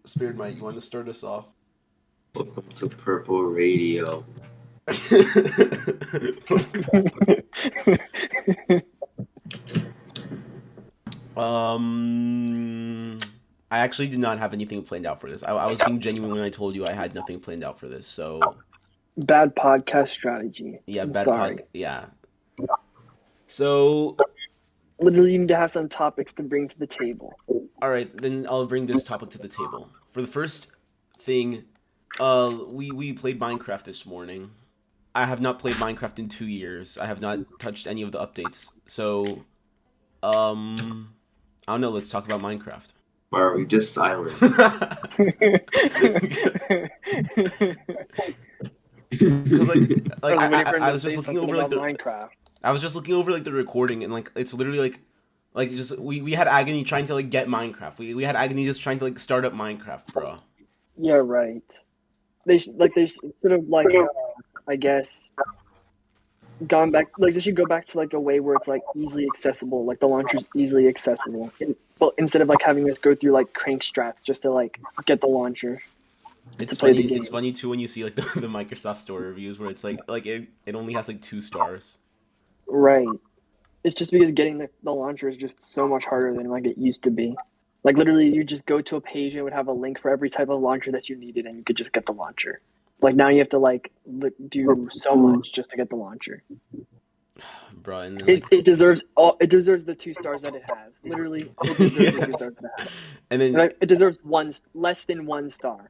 Spirit Mike, you want to start us off? Welcome to Purple Radio. um, I actually did not have anything planned out for this. I was being genuine when I told you I had nothing planned out for this. So Bad podcast strategy. yeah, I'm bad sorry. pod. Yeah. So Literally, you need to have some topics to bring to the table. all right, then I'll bring this topic to the table. For the first thing, we played Minecraft this morning. I have not played Minecraft in 2 years. I have not touched any of the updates. So I don't know. Let's talk about Minecraft. Why are we just silent? Because I was just say looking something over like about the Minecraft. I was just looking over like the recording, and like it's literally like just we had agony trying to like get Minecraft. We had agony just trying to like start up Minecraft, bro. Yeah, right. They should have I guess gone back. Like they should go back to like a way where it's like easily accessible. Like the launcher's easily accessible. Well, instead of like having us go through like crank strats just to like get the launcher. It's play the funny. game. It's funny too when you see like the Microsoft Store reviews where it's like it only has like 2 stars. Right. It's just because getting the launcher is just so much harder than like it used to be. Like literally, you just go to a page and it would have a link for every type of launcher that you needed, and you could just get the launcher. Like now you have to like do so much just to get the launcher. Bro, and then, like, It deserves it deserves the 2 stars that it has. Literally, it deserves yes. the 2 stars that it has. And then Like, it deserves less than 1 star.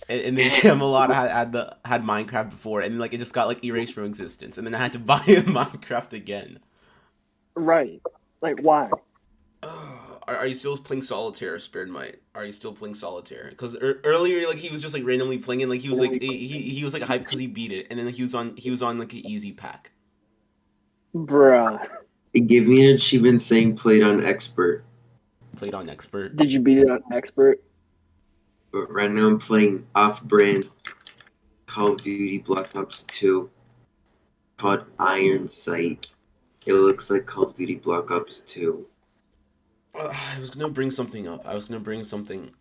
and then Camelot had Minecraft before, and like it just got like erased from existence, and then I had to buy Minecraft again. Right. Like why? Are you still playing Solitaire, Spirit Might? Are you still playing Solitaire? Because earlier, like he was just like randomly playing it, like he was like he was like hyped because he beat it, and then he was on like an easy pack. Bruh. It gave me an achievement saying played on expert. Played on expert. Did you beat it on expert? But right now I'm playing off-brand Call of Duty Black Ops 2 called Iron Sight. It looks like Call of Duty Black Ops 2. I was gonna bring something up. I was gonna bring something.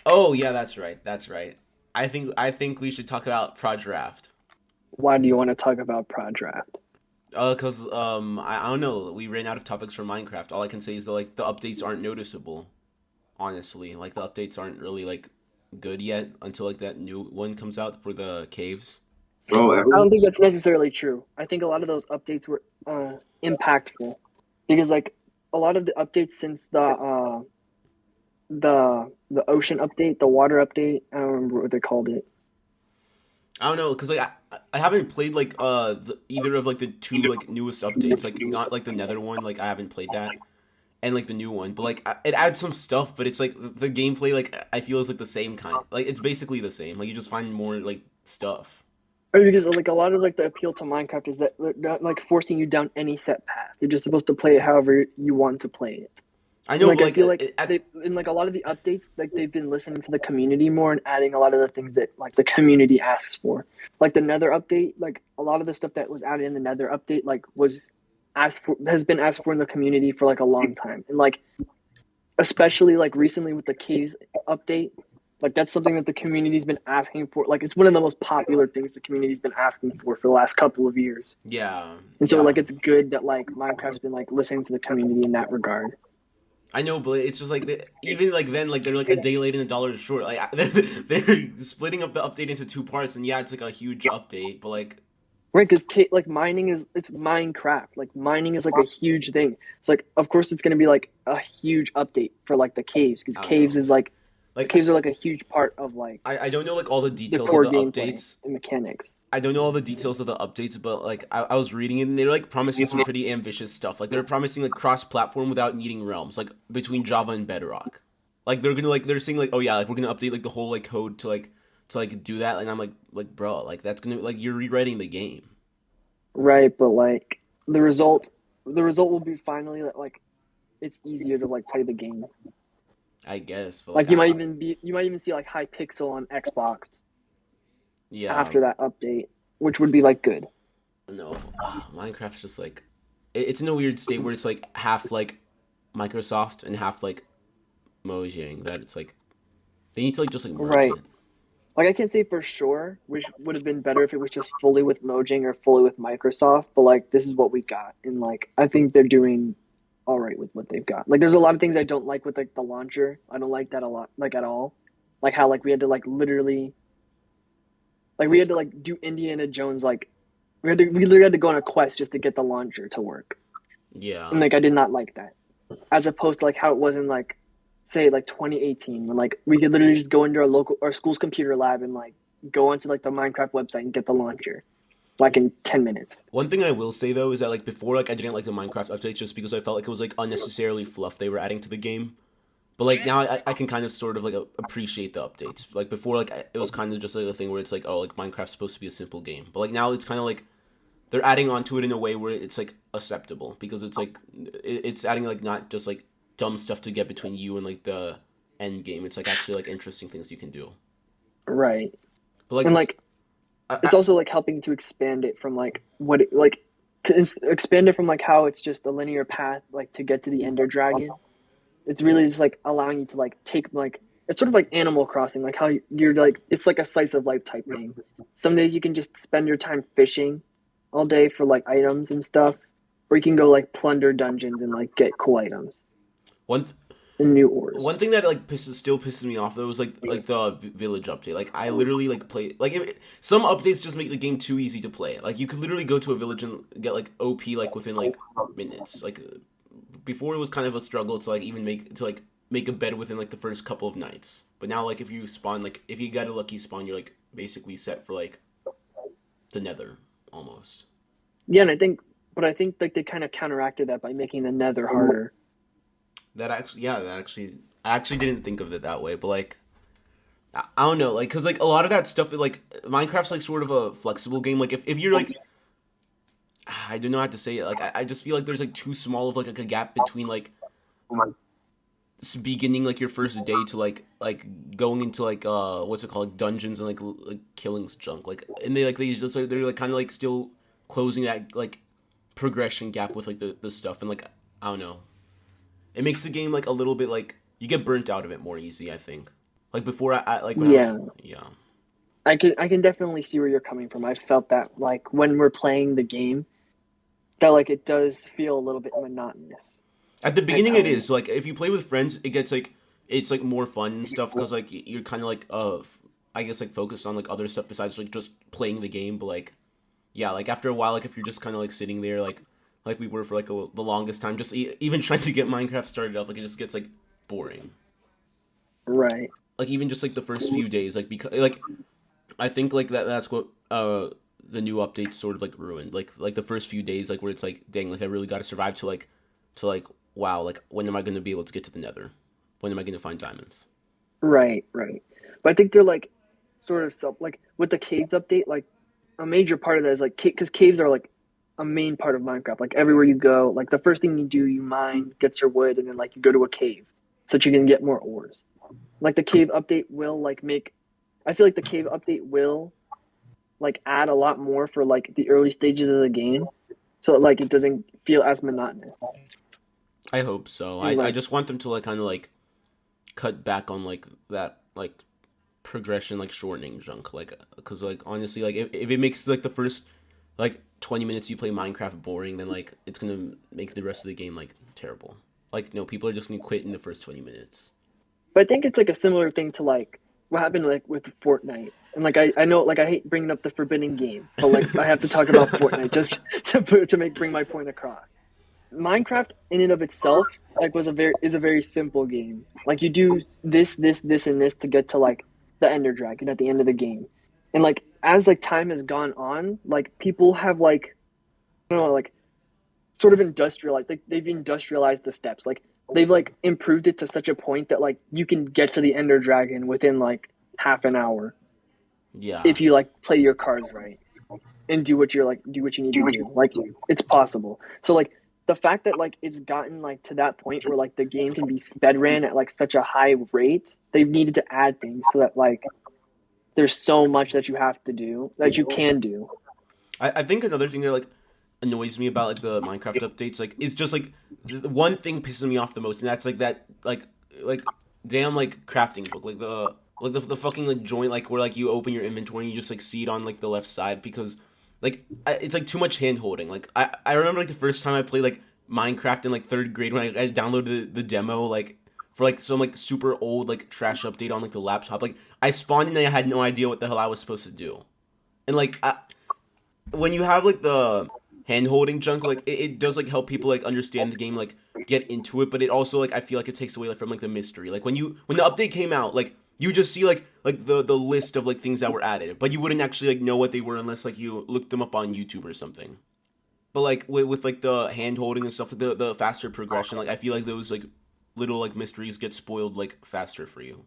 Oh yeah, that's right. That's right. I think we should talk about Prod Draft. Why do you want to talk about Prod Draft? Cause I don't know. We ran out of topics for Minecraft. All I can say is that like the updates aren't noticeable. Honestly, like the updates aren't really like good yet until like that new one comes out for the caves. Bro, I don't think that's necessarily true. I think a lot of those updates were impactful because like a lot of the updates since the ocean update, the water update, I don't remember what they called it. I don't know, cause like I haven't played like either of like the two like newest updates. Like not like the Nether one. Like I haven't played that. And like the new one, but like it adds some stuff, but it's like the gameplay like I feel is like the same kind. Like it's basically the same. Like you just find more like stuff. Or because like a lot of like the appeal to Minecraft is that they're not like forcing you down any set path. You're just supposed to play it however you want to play it. I know, Like but I like feel like they in like a lot of the updates, like they've been listening to the community more and adding a lot of the things that like the community asks for. Like the Nether update, like a lot of the stuff that was added in the Nether update, like was asked for, has been asked for in the community for like a long time, and like especially like recently with the caves update, like that's something that the community's been asking for. Like it's one of the most popular things the community's been asking for the last couple of years. yeah, And so yeah. like it's good that like Minecraft's been like listening to the community in that regard. I know, but it's just like even like then like they're like a day late and $1 short. Like they're splitting up the update into 2 parts, and yeah, it's like a huge update, but like Right, because like mining it's Minecraft. Like mining is like a huge thing. It's like of course it's gonna be like a huge update for like the caves because I don't caves know. is like the Like caves are like a huge part of like I don't know like all the the details of core the gameplay updates. and mechanics. I don't know all the details of the updates, but like I was reading it and they're like promising some pretty ambitious stuff. Like they're promising like cross-platform without needing realms, like between Java and Bedrock. Like they're gonna like they're saying like oh yeah like we're gonna update like the whole like code to like do that, and I'm like bro like that's gonna like you're rewriting the game. Right, but like the result will be finally that like it's easier to like play the game. I guess, but Like you might even see like high pixel on Xbox yeah after that update, which would be like good. no Minecraft's just like it's in a weird state where it's like half like Microsoft and half like Mojang that it's like They need to like just like merge Right. it. Like I can't say for sure, which would have been better if it was just fully with Mojang or fully with Microsoft. But like this is what we got, and like I think they're doing all right with what they've got. Like there's a lot of things I don't like with like the launcher. I don't like that a lot, like at all. Like how like we had to like literally, like we had to like do Indiana Jones. Like we literally had to go on a quest just to get the launcher to work, and Yeah. like I did not like that. As opposed to like how it was in like say like 2018 when like we could literally just go into our school's computer lab and like go onto like the Minecraft website and get the launcher like in 10 minutes. One thing I will say though is that like before like I didn't like the Minecraft updates just because I felt like it was like unnecessarily fluff they were adding to the game. But like now I can kind of sort of like appreciate the updates. Like before like it was kind of just like a thing where it's like, oh, like Minecraft's supposed to be a simple game. But like now it's kind of like they're adding onto it in a way where it's like acceptable because it's like it's adding like not just like dumb stuff to get between you and like the end game. It's like actually like interesting things you can do. Right. But like And like it's I, also like helping to expand it from like what it like expand it from like how it's just a linear path like to get to the Ender Dragon. It's really just like allowing you to like take like it's sort of like Animal Crossing, like how you're like it's like a slice of life type thing. Some days you can just spend your time fishing all day for like items and stuff, or you can go like plunder dungeons and like get cool items one and new ores. One thing that like still pisses me off though is like the village update. Like I literally like play like some updates just make the game too easy to play. Like you could literally go to a village and get like OP like within like minutes. Like before it was kind of a struggle to like even make a bed within like the first couple of nights. But now like if you spawn like if you get a lucky spawn, you're like basically set for like the Nether almost. Yeah, and I think like they kind of counteracted that by making the Nether harder. I actually didn't think of it that way. But like I don't know, like, cause like a lot of that stuff, like Minecraft's like sort of a flexible game. Like if you're like, I don't know how to say it. Like I just feel like there's like too small of like a gap between like beginning like your first day to like going into like what's it called like dungeons and like killing junk. Like and they just like they're like kind of like still closing that like progression gap with like the stuff and like I don't know. It makes the game like a little bit like you get burnt out of it more easy. I think. Like before, I like when I was Yeah, yeah. I can definitely see where you're coming from. I felt that like when we're playing the game, that like it does feel a little bit monotonous At the at beginning, it is times. like if you play with friends, it gets like it's like more fun and stuff because like you're kind of like I guess like focused on like other stuff besides like just playing the game. But like yeah, like after a while, like if you're just kind of like sitting there like we were for like the longest time, just even trying to get Minecraft started up, like it just gets like boring. Right. Like even just like the first few days, like because like I think like that's what the new updates sort of like ruined. Like the first few days, like where it's like dang, like I really got to survive to like wow, like when am I going to be able to get to the Nether? When am I going to find diamonds? Right, right. But I think they're like sort of self like with the caves update, like a major part of that is like because caves are like a main part of Minecraft. Like everywhere you go, like the first thing you do, you mine, get your wood, and then like you go to a cave so that you can get more ores. Like the cave update will like make. I feel like the cave update will like add a lot more for like the early stages of the game, so like it doesn't feel as monotonous. I hope so. And I like just want them to like kind of like cut back on like that like progression like shortening junk like because like honestly like if it makes like the first like 20 minutes you play Minecraft boring then like it's gonna make the rest of the game like terrible. Like no, people are just gonna quit in the first 20 minutes. But I think it's like a similar thing to like what happened like with Fortnite. And like I know like I hate bringing up the forbidden game, but like I have to talk about Fortnite just to make bring my point across. Minecraft in and of itself like was a very is a very simple game. Like you do this and this to get to like the Ender Dragon at the end of the game. And like as like time has gone on, like people have like I don't know like sort of industrialized like they've industrialized the steps. Like they've like improved it to such a point that like you can get to the Ender Dragon within like half an hour Yeah. if you like play your cards right and do what you need to do. Like it's possible. So like the fact that like it's gotten like to that point where like the game can be sped ran at like such a high rate, they've needed to add things so that like there's so much that you have to do that you can do. I think another thing that like annoys me about like the Minecraft updates like is just like the one thing pisses me off the most and that's like that like damn like crafting book, like the fucking like joint like where like you open your inventory and you just like see it on like the left side because like it's like too much hand holding. Like I remember like the first time I played like Minecraft in like third grade when I downloaded the demo like for like some like super old like trash update on like the laptop. Like I spawned in and I had no idea what the hell I was supposed to do. And like when you have like the hand holding junk, like it does like help people like understand the game, like get into it, but it also like I feel like it takes away like from like the mystery. Like when the update came out, like you just see like the list of like things that were added, but you wouldn't actually like know what they were unless like you looked them up on YouTube or something. But like with like the hand holding and stuff, like the faster progression, like I feel like those like little like mysteries get spoiled like faster for you.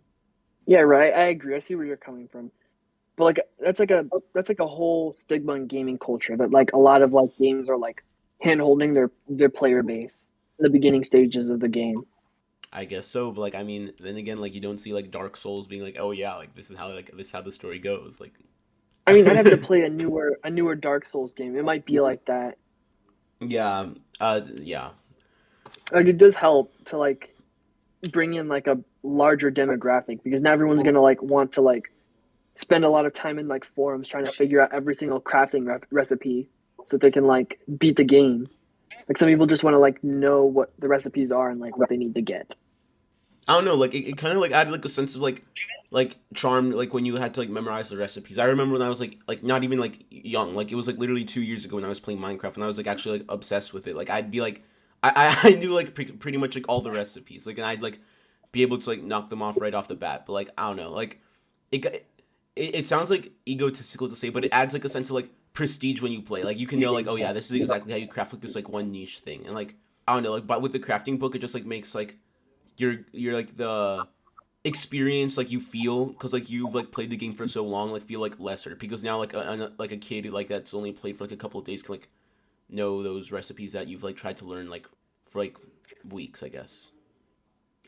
Yeah, right. I agree. I see where you're coming from. But like that's like a whole stigma in gaming culture that like a lot of like games are like hand holding their player base in the beginning stages of the game. I guess so, but like I mean, then again, like you don't see like Dark Souls being like, oh yeah, like this is how the story goes. Like, I mean, I'd have to play a newer Dark Souls game. It might be like that. yeah, yeah, Like it does help to like bring in like a larger demographic because not everyone's gonna like want to like spend a lot of time in like forums trying to figure out every single crafting recipe so they can like beat the game. Like some people just want to like know what the recipes are and like what they need to get. I don't know, like it kind of like added like a sense of like charm, like when you had to like memorize the recipes. I remember when I was like not even like young, like it was like literally 2 years ago when I was playing Minecraft and I was like actually like obsessed with it. Like I'd be like, I knew like pretty much like all the recipes, like and I'd like be able to like knock them off right off the bat. But like I don't know, like it it sounds like egotistical to say, but it adds like a sense of like prestige when you play. Like you can know like, oh yeah, this is exactly how you craft like this like one niche thing, and like I don't know, like but with the crafting book, it just like makes like you're like the experience like you feel because like you've like played the game for so long like feel like lesser because now like like a kid like that's only played for like a couple of days can like know those recipes that you've like tried to learn like for like weeks, I guess.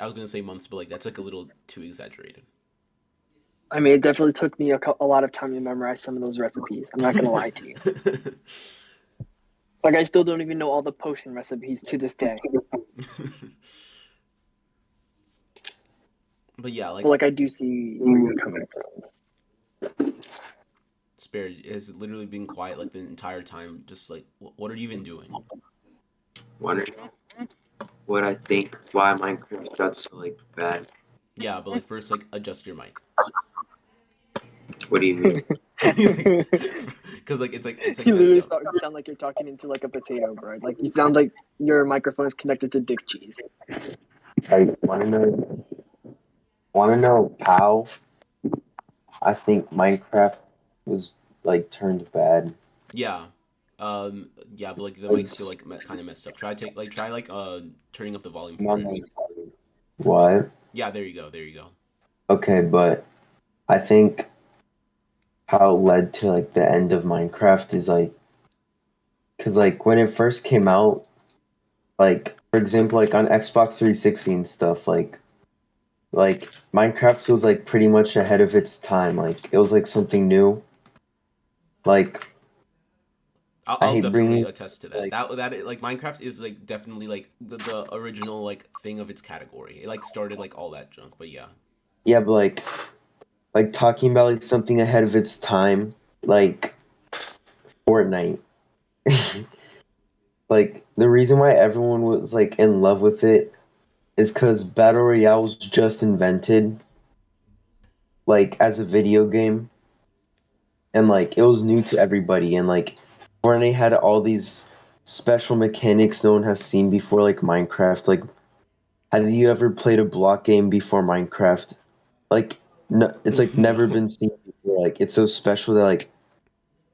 I was gonna say months, but like that's like a little too exaggerated. I mean, it definitely took me a lot of time to memorize some of those recipes. I'm not gonna lie to you. Like I still don't even know all the potion recipes to this day. But yeah, But like like I do see where you're coming from. Spare has literally been quiet like the entire time. Just like, what are you even doing? Wondering what I think why Minecraft got so like bad. Yeah, but like first, like adjust your mic. What do you mean? Because like it's like You messed literally up. sound like you're talking into like a potato, bro. Like you sound like your microphone is connected to dick cheese. I want to know how I think Minecraft was like turned bad. Yeah. Yeah, but like the mic's still Was like kind of messed up. Try like turning up the volume for it. among what? Yeah, there you go. There you go. Okay, but I think how it led to like the end of Minecraft is like because like when it first came out, like for example, like on Xbox 360 and stuff, like Minecraft was like pretty much ahead of its time. Like it was like something new. Like I I'll hate definitely bringing attest to that. like That like Minecraft is like definitely like the original like thing of its category. It like started like all that junk. But yeah. yeah, but like talking about like something ahead of its time, like Fortnite. Like the reason why everyone was like in love with it is because Battle Royale was just invented, like as a video game, and like it was new to everybody, and like Fortnite had all these special mechanics no one has seen before, like Minecraft. Like, have you ever played a block game before Minecraft? Like, no, it's like never No. been seen before. Like, it's so special that like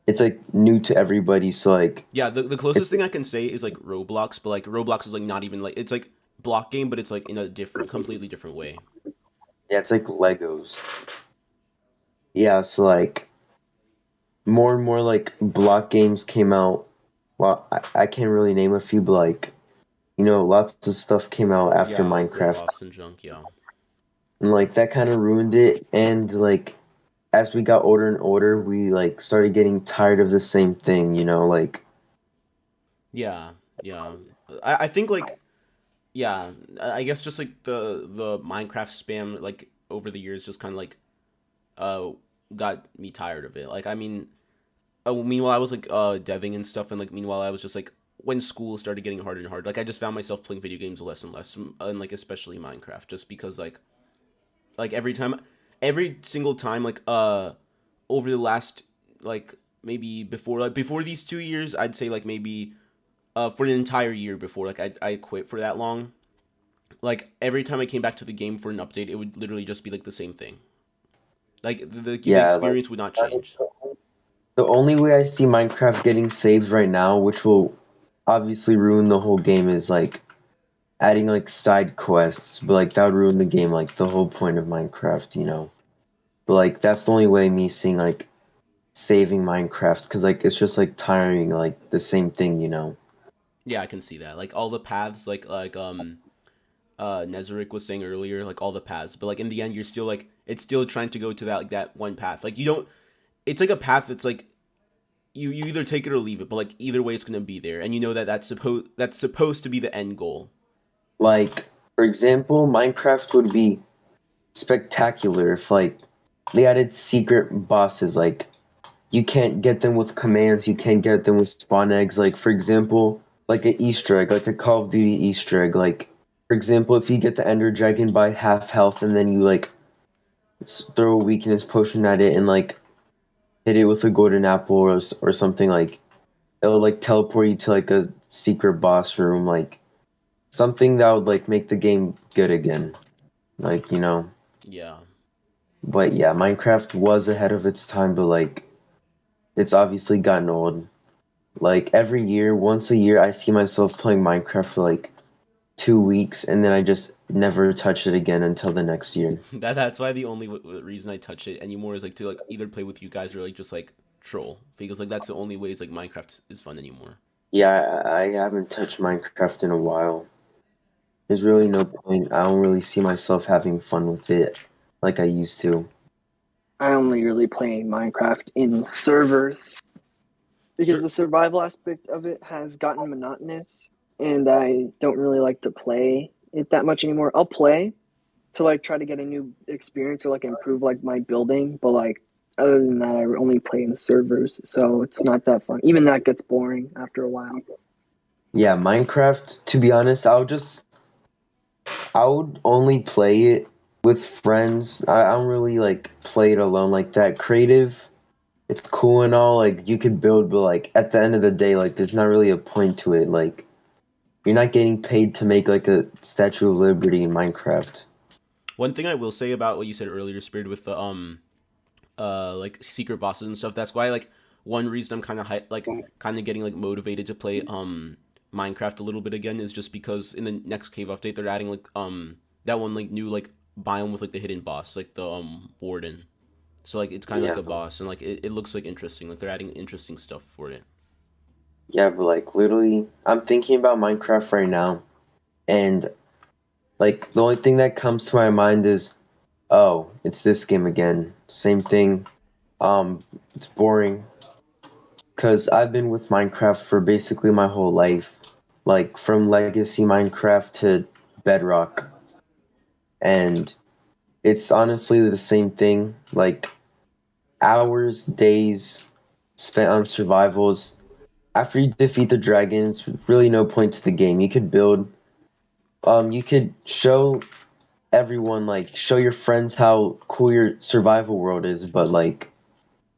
it's like new to everybody. So like, Yeah, the it's closest thing I can say is like Roblox, but like Roblox is like not even like it's like block game, but it's like in a different, completely different way. yeah, it's like Legos. Yeah, so like more and more like block games came out. Well, I can't really name a few, but like lots of stuff came out after Yeah, like Minecraft, ripoffs and junk. Yeah, and like that kind of ruined it. And like as we got older and older, we like started getting tired of the same thing. Like yeah, yeah. I think like yeah, I guess just like the Minecraft spam like over the years just kind of like uh got me tired of it. Like I mean, meanwhile I was like deving and stuff, and like meanwhile I was just like when school started getting harder and harder, like I just found myself playing video games less and less, and like especially Minecraft, just because like every single time over the last like maybe before these 2 years, I'd say like maybe for an entire year before like I quit for that long. Like every time I came back to the game for an update, it would literally just be like the same thing. Like the Yeah, like experience would not change. the only way I see Minecraft getting saved right now, which will obviously ruin the whole game, is like adding like side quests, but like that would ruin the game, like the whole point of Minecraft, you know. But like that's the only way me seeing like saving Minecraft, because like it's just like tiring, like the same thing, you know. Yeah, I can see that. Like all the paths, Nezarick was saying earlier, like all the paths, but like in the end, you're still like it's still trying to go to that like that one path. Like you don't. It's like a path that's like you either take it or leave it, but like either way, it's gonna be there, and you know that that's supposed to be the end goal. Like for example, Minecraft would be spectacular if like they added secret bosses. Like you can't get them with commands, you can't get them with spawn eggs. Like for example, like an Easter egg, like a Call of Duty Easter egg. Like for example, if you get the Ender Dragon by half health and then you like throw a weakness potion at it and like hit it with a golden apple or something, like it'll like teleport you to like a secret boss room, like something that would like make the game good again. Like, you know. Yeah, But yeah, Minecraft was ahead of its time, but like it's obviously gotten old. Like every year, once a year, I see myself playing Minecraft for like 2 weeks, and then I just never touch it again until the next year. that's why the only reason I touch it anymore is like to like either play with you guys or like just like troll, because like that's the only ways like Minecraft is fun anymore. Yeah, I haven't touched Minecraft in a while. There's really no point. I don't really see myself having fun with it like I used to. I only really play Minecraft in servers because Sure. the survival aspect of it has gotten monotonous, and I don't really like to play it that much anymore. I'll play to like try to get a new experience or like improve like my building, but like other than that, I only play in servers, so it's not that fun. Even that gets boring after a while. Yeah, Minecraft, to be honest, I would only play it with friends. I don't really like play it alone like that. Creative, it's cool and all, like you could build, but like at the end of the day, like there's not really a point to it. Like you're not getting paid to make like a Statue of Liberty in Minecraft. One thing I will say about what you said earlier, Spirit, with the like secret bosses and stuff. That's why like one reason I'm kind of like kind of getting like motivated to play Minecraft a little bit again is just because in the next cave update they're adding like that one like new like biome with like the hidden boss, like the warden. So like it's kind of like Yeah. a boss, and like it looks like interesting. Like they're adding interesting stuff for it. Yeah, but like literally, I'm thinking about Minecraft right now, and like the only thing that comes to my mind is, oh, it's this game again. Same thing. It's boring because I've been with Minecraft for basically my whole life, like from Legacy Minecraft to Bedrock, and it's honestly the same thing. Like hours, days spent on survivals. After you defeat the dragons, really no point to the game. You could build. You could show everyone, like, show your friends how cool your survival world is, but like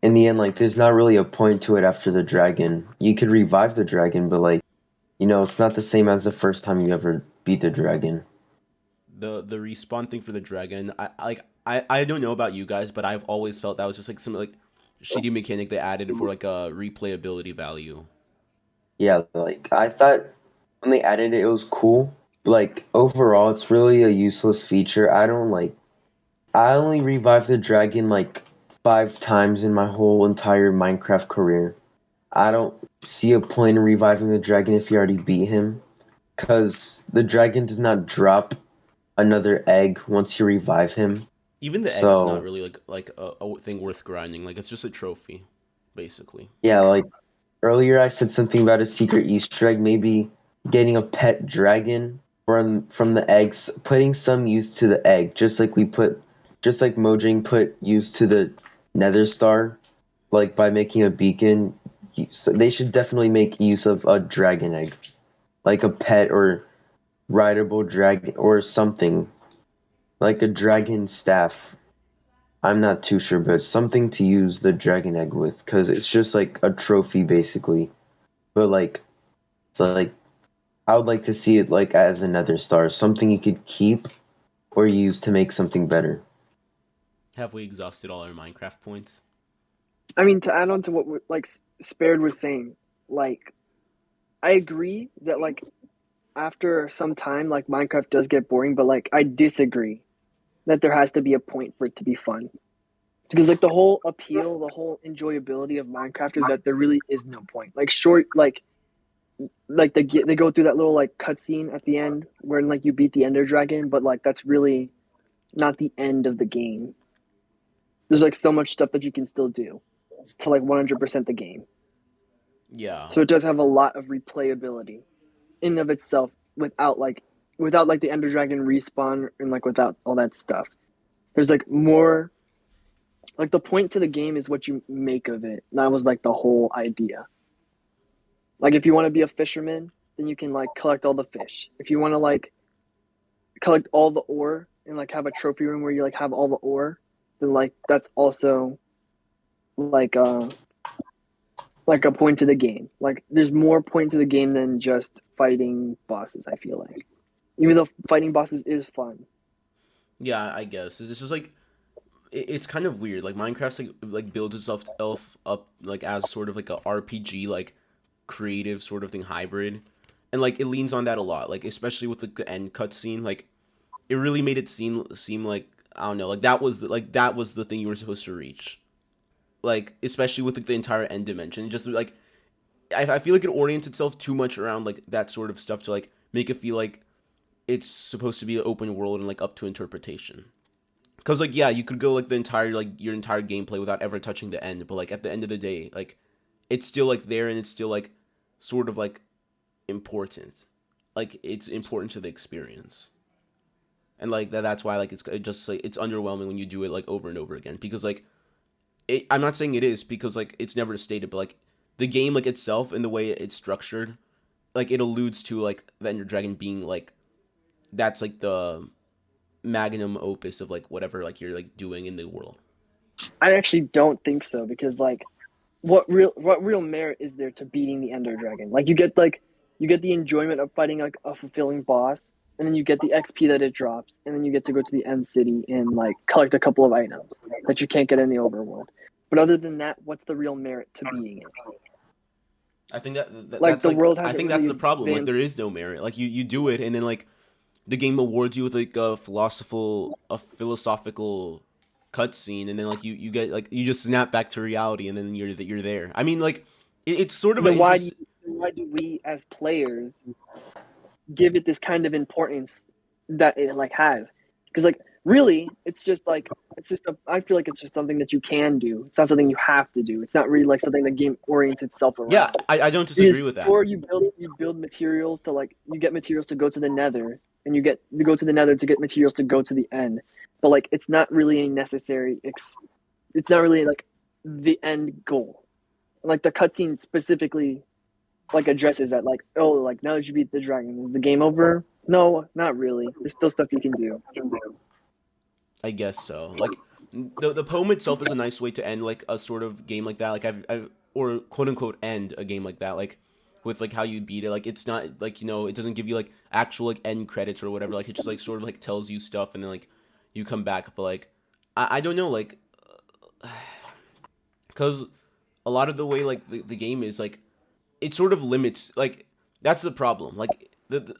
in the end, like, there's not really a point to it after the dragon. You could revive the dragon, but like, you know, it's not the same as the first time you ever beat the dragon. The respawn thing for the dragon, I don't know about you guys, but I've always felt that was just like some like shitty mechanic they added for like a replayability value. Yeah, like I thought when they added it, it was cool. But, like overall, it's really a useless feature. I don't like. I only revived the dragon like 5 times in my whole entire Minecraft career. I don't see a point in reviving the dragon if you already beat him, because the dragon does not drop another egg once you revive him. Even the egg's not So really like a thing worth grinding. Like it's just a trophy, basically. yeah, like earlier I said something about a secret Easter egg, maybe getting a pet dragon. from the eggs, putting some use to the egg, just like Mojang put use to the Nether Star, like by making a beacon. So they should definitely make use of a dragon egg, like a pet or rideable dragon or something, like a dragon staff. I'm not too sure, but something to use the dragon egg with, because it's just like a trophy basically. But like, so like, I would like to see it like as another star, something you could keep or use to make something better. Have we exhausted all our Minecraft points? I mean, to add on to what like Spared was saying, like I agree that like after some time, like Minecraft does get boring, but like I disagree that there has to be a point for it to be fun. Because like the whole appeal, the whole enjoyability of Minecraft is that there really is no point. Like short, like they go through that little like cutscene at the end where like you beat the Ender Dragon, but like that's really not the end of the game. There's like so much stuff that you can still do to like 100% the game. Yeah. So it does have a lot of replayability in and of itself without like the Ender Dragon respawn and like without all that stuff. There's like more like the point to the game is what you make of it. That was like the whole idea. Like if you want to be a fisherman, then you can like collect all the fish. If you want to like collect all the ore and like have a trophy room where you like have all the ore, then like that's also like like a point to the game. Like there's more point to the game than just fighting bosses, I feel like. Even though fighting bosses is fun. Yeah, I guess. It's just like it's kind of weird. Like Minecraft's like builds itself up like as sort of like a RPG like creative sort of thing hybrid, and like it leans on that a lot. Like especially with like, the end cutscene, like it really made it seem like I don't know, like that was the thing you were supposed to reach. Like especially with like, the entire end dimension, just like I feel like it orients itself too much around like that sort of stuff to like make it feel like it's supposed to be an open world and like up to interpretation. Cause like yeah, you could go like the entire like your entire gameplay without ever touching the end, but like at the end of the day, like it's still like there and it's still like sort of like important. Like it's important to the experience. And like that's why like it just like it's underwhelming when you do it like over and over again because like I'm not saying it is because like it's never stated, but like the game like itself and the way it's structured, like it alludes to like the Ender Dragon being like that's like the magnum opus of like whatever like you're like doing in the world. I actually don't think so because like what real merit is there to beating the Ender Dragon? Like you get the enjoyment of fighting like a fulfilling boss, and then you get the XP that it drops, and then you get to go to the end city and like collect a couple of items that you can't get in the overworld. But other than that, what's the real merit to beating it? I think Like that's the like world I hasn't think that's really the problem. Like advanced. there is no merit. Like you do it and then like the game awards you with like a philosophical cutscene and then like you get like you just snap back to reality and then you're there. I mean like it's sort of an Then interest. why do we as players give it this kind of importance that it like has? Because like really, it's just I feel like it's just something that you can do. It's not something you have to do. It's not really like something the game orients itself Yeah, around. I don't disagree Because with that. sure you build materials to like you get materials to go to the Nether, and you go to the Nether to get materials to go to the end. But like it's not really a necessary. It's not really like the end goal. Like the cutscene specifically like addresses that like oh like now that you beat the dragon is the game over? No, not really. There's still stuff you can do. I guess so. Like the poem itself is a nice way to end like a sort of game like that. Like I've or quote unquote end a game like that. Like with like how you beat it. Like it's not like it doesn't give you like actual like end credits or whatever. Like it just like sort of like tells you stuff and then like you come back. But like I don't know like because a lot of the way like the game is like it sort of limits like that's the problem. Like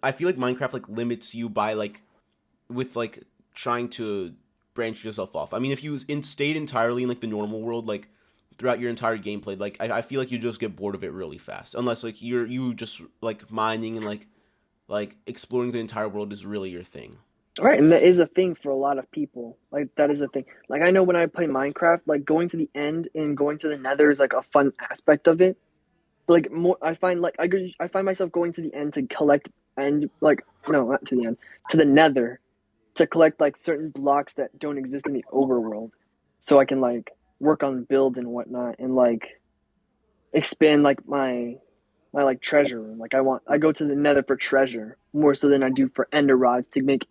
I feel like Minecraft like limits you by like with like trying to branch yourself off. I mean, if you stayed entirely in like the normal world, like throughout your entire gameplay, like I feel like you just get bored of it really fast. Unless like you just like mining and like exploring the entire world is really your thing. Right, and that is a thing for a lot of people. Like that is a thing. Like I know when I play Minecraft, like going to the end and going to the Nether is like a fun aspect of it. But like more, I find myself going to the end to collect end, like no, not to the end, to the Nether, to collect like certain blocks that don't exist in the overworld, so I can like work on builds and whatnot, and like expand like my like treasure room. Like I go to the Nether for treasure more so than I do for Ender rods to make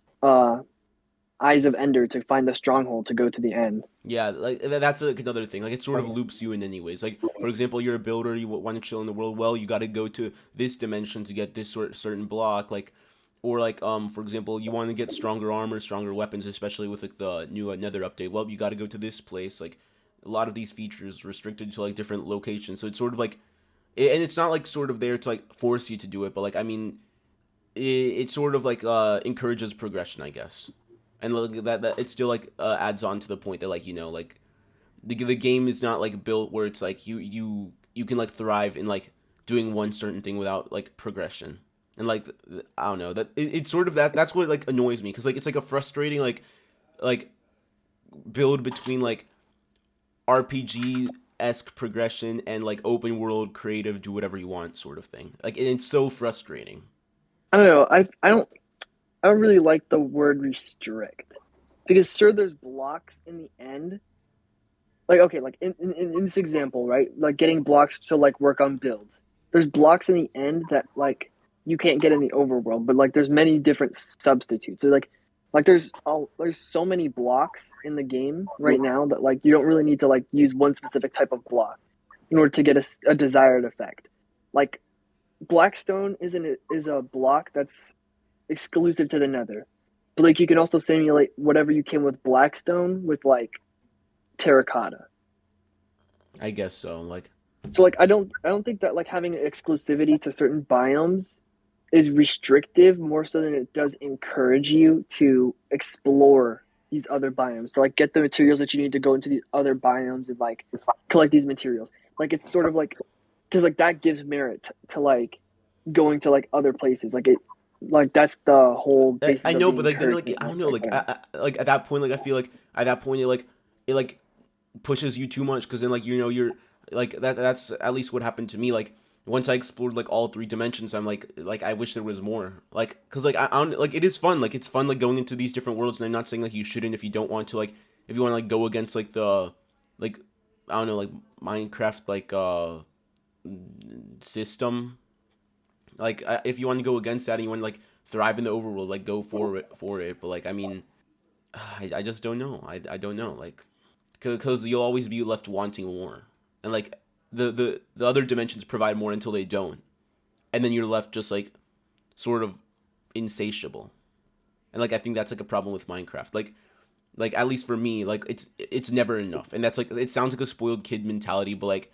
eyes of Ender to find the stronghold to go to the end. Yeah, like that's like another thing. Like it sort of loops you in anyways. Like for example, you're a builder, you want to chill in the world. Well, you got to go to this dimension to get this certain block. Like, or like for example, you want to get stronger armor, stronger weapons, especially with like the new Nether update. Well, you got to go to this place. Like a lot of these features restricted to like different locations. So it's sort of like, and it's not like sort of there to like force you to do it, but like I mean, it sort of like encourages progression, I guess. And like that it still like adds on to the point that like like the game is not like built where it's like you can like thrive in like doing one certain thing without like progression. And like I don't know, that it's sort of that's what like annoys me, because like it's like a frustrating like build between like RPG esque progression and like open world creative do whatever you want sort of thing. Like, and it's so frustrating. I don't know. I don't really like the word restrict, because sure, there's blocks in the end. Like okay, like in this example, right? Like getting blocks to like work on builds. There's blocks in the end that like you can't get in the overworld, but like there's many different substitutes. So like there's so many blocks in the game right now that like you don't really need to like use one specific type of block in order to get a desired effect. Like Blackstone is a block that's exclusive to the Nether, but like you can also simulate whatever you can with Blackstone with like terracotta. I guess so. Like So like I don't think that like having exclusivity to certain biomes is restrictive more so than it does encourage you to explore these other biomes, to like get the materials that you need to go into these other biomes and like collect these materials. Like it's sort of like, because like that gives merit to like going to like other places. Like it, like that's the whole basis I of know, the but like then like encouragement I don't know, aspect like there. like at that point, like I feel like at that point it like pushes you too much, because then like you're like that's at least what happened to me. Like once I explored like all three dimensions, I'm like I wish there was more. Like because like I don't like, it is fun. Like it's fun like going into these different worlds, and I'm not saying like you shouldn't if you don't want to, like if you want to like go against like the like I don't know, like Minecraft like system. Like if you want to go against that and you want to like thrive in the overworld, like go for it. But like I mean, I just don't know. I don't know. Like because you'll always be left wanting more, and like the other dimensions provide more until they don't, and then you're left just like sort of insatiable. And like I think that's like a problem with Minecraft. Like at least for me, like it's never enough, and that's like it sounds like a spoiled kid mentality, but like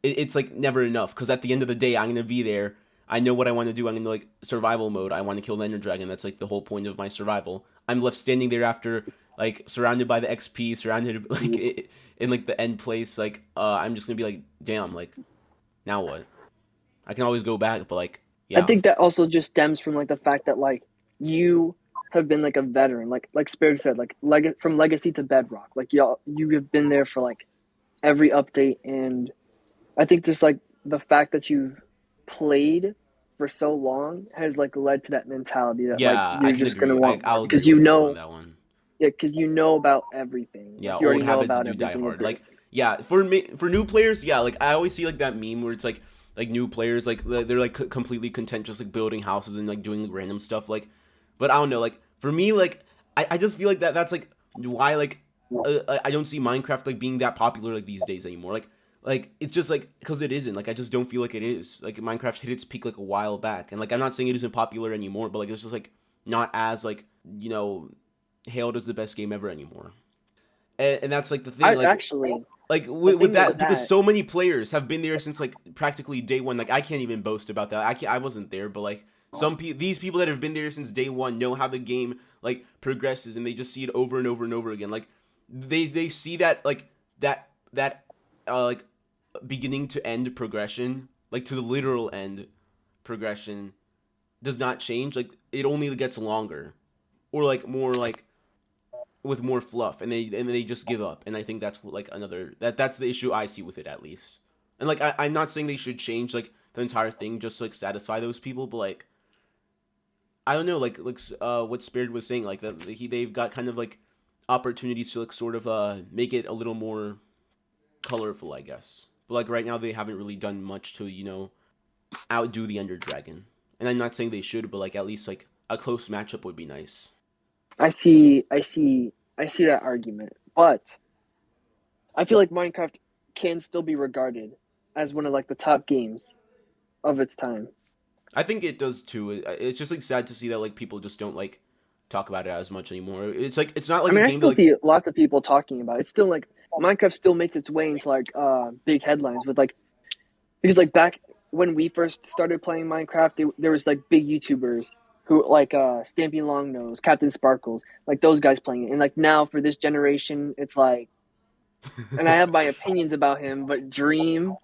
it's like never enough, because at the end of the day, I'm gonna be there. I know what I want to do. I'm in like survival mode. I want to kill the Ender Dragon. That's like the whole point of my survival. I'm left standing there after like surrounded by the XP, surrounded like in like the end place. Like I'm just gonna be like, damn, like now what? I can always go back, but like I yeah, think that also just stems from like the fact that like you have been like a veteran, like Spirit said, like from legacy to bedrock. Like you have been there for like every update, and I think just like the fact that you've played for so long has like led to that mentality that like yeah, I you're can just gonna agree. want more I'll because agree you with you on know, that one. yeah, because you know about everything. Yeah, Like you old already know habits about do die everything hard. there Like, is. yeah, for me, for new players, yeah, like I always see like that meme where it's like new players like they're like completely content just like building houses and like doing random stuff. Like, but I don't know. Like for me, like I just feel like that's like why like I don't see Minecraft like being that popular like these days anymore. Like it's just like because it isn't. Like I just don't feel like it is. Like Minecraft hit its peak like a while back, and like I'm not saying it isn't popular anymore, but like it's just like not as like hailed as the best game ever anymore. And that's like the thing. I actually Like the with thing with that, because that. so many players have been there since like practically day one. Like I can't even boast about that. I wasn't there, but like these people that have been there since day one know how the game like progresses, and they just see it over and over and over again. Like they see that like that like beginning to end progression, like to the literal end progression, does not change. Like it only gets longer, or like more like with more fluff, and they just give up. And I think that's like another that's the issue I see with it, at least. And like I'm not saying they should change like the entire thing just to like satisfy those people, but like I don't know, what Spirit was saying, like that they've got kind of like opportunities to like sort of make it a little more colorful, I guess. But like right now, they haven't really done much to outdo the Ender Dragon. And I'm not saying they should, but like at least like a close matchup would be nice. I see that argument, but I feel like Minecraft can still be regarded as one of like the top games of its time. I think it does too. It's just like sad to see that like people just don't like talk about it as much anymore. It's like it's not I like a mean, I game that still like see lots of people talking about it. It's still like Minecraft still makes its way into like big headlines with like because like back when we first started playing Minecraft, there was like big YouTubers who like Stampy Longnose, Captain Sparkles, like those guys playing it. And like now for this generation, it's like, and I have my opinions about him, but Dream,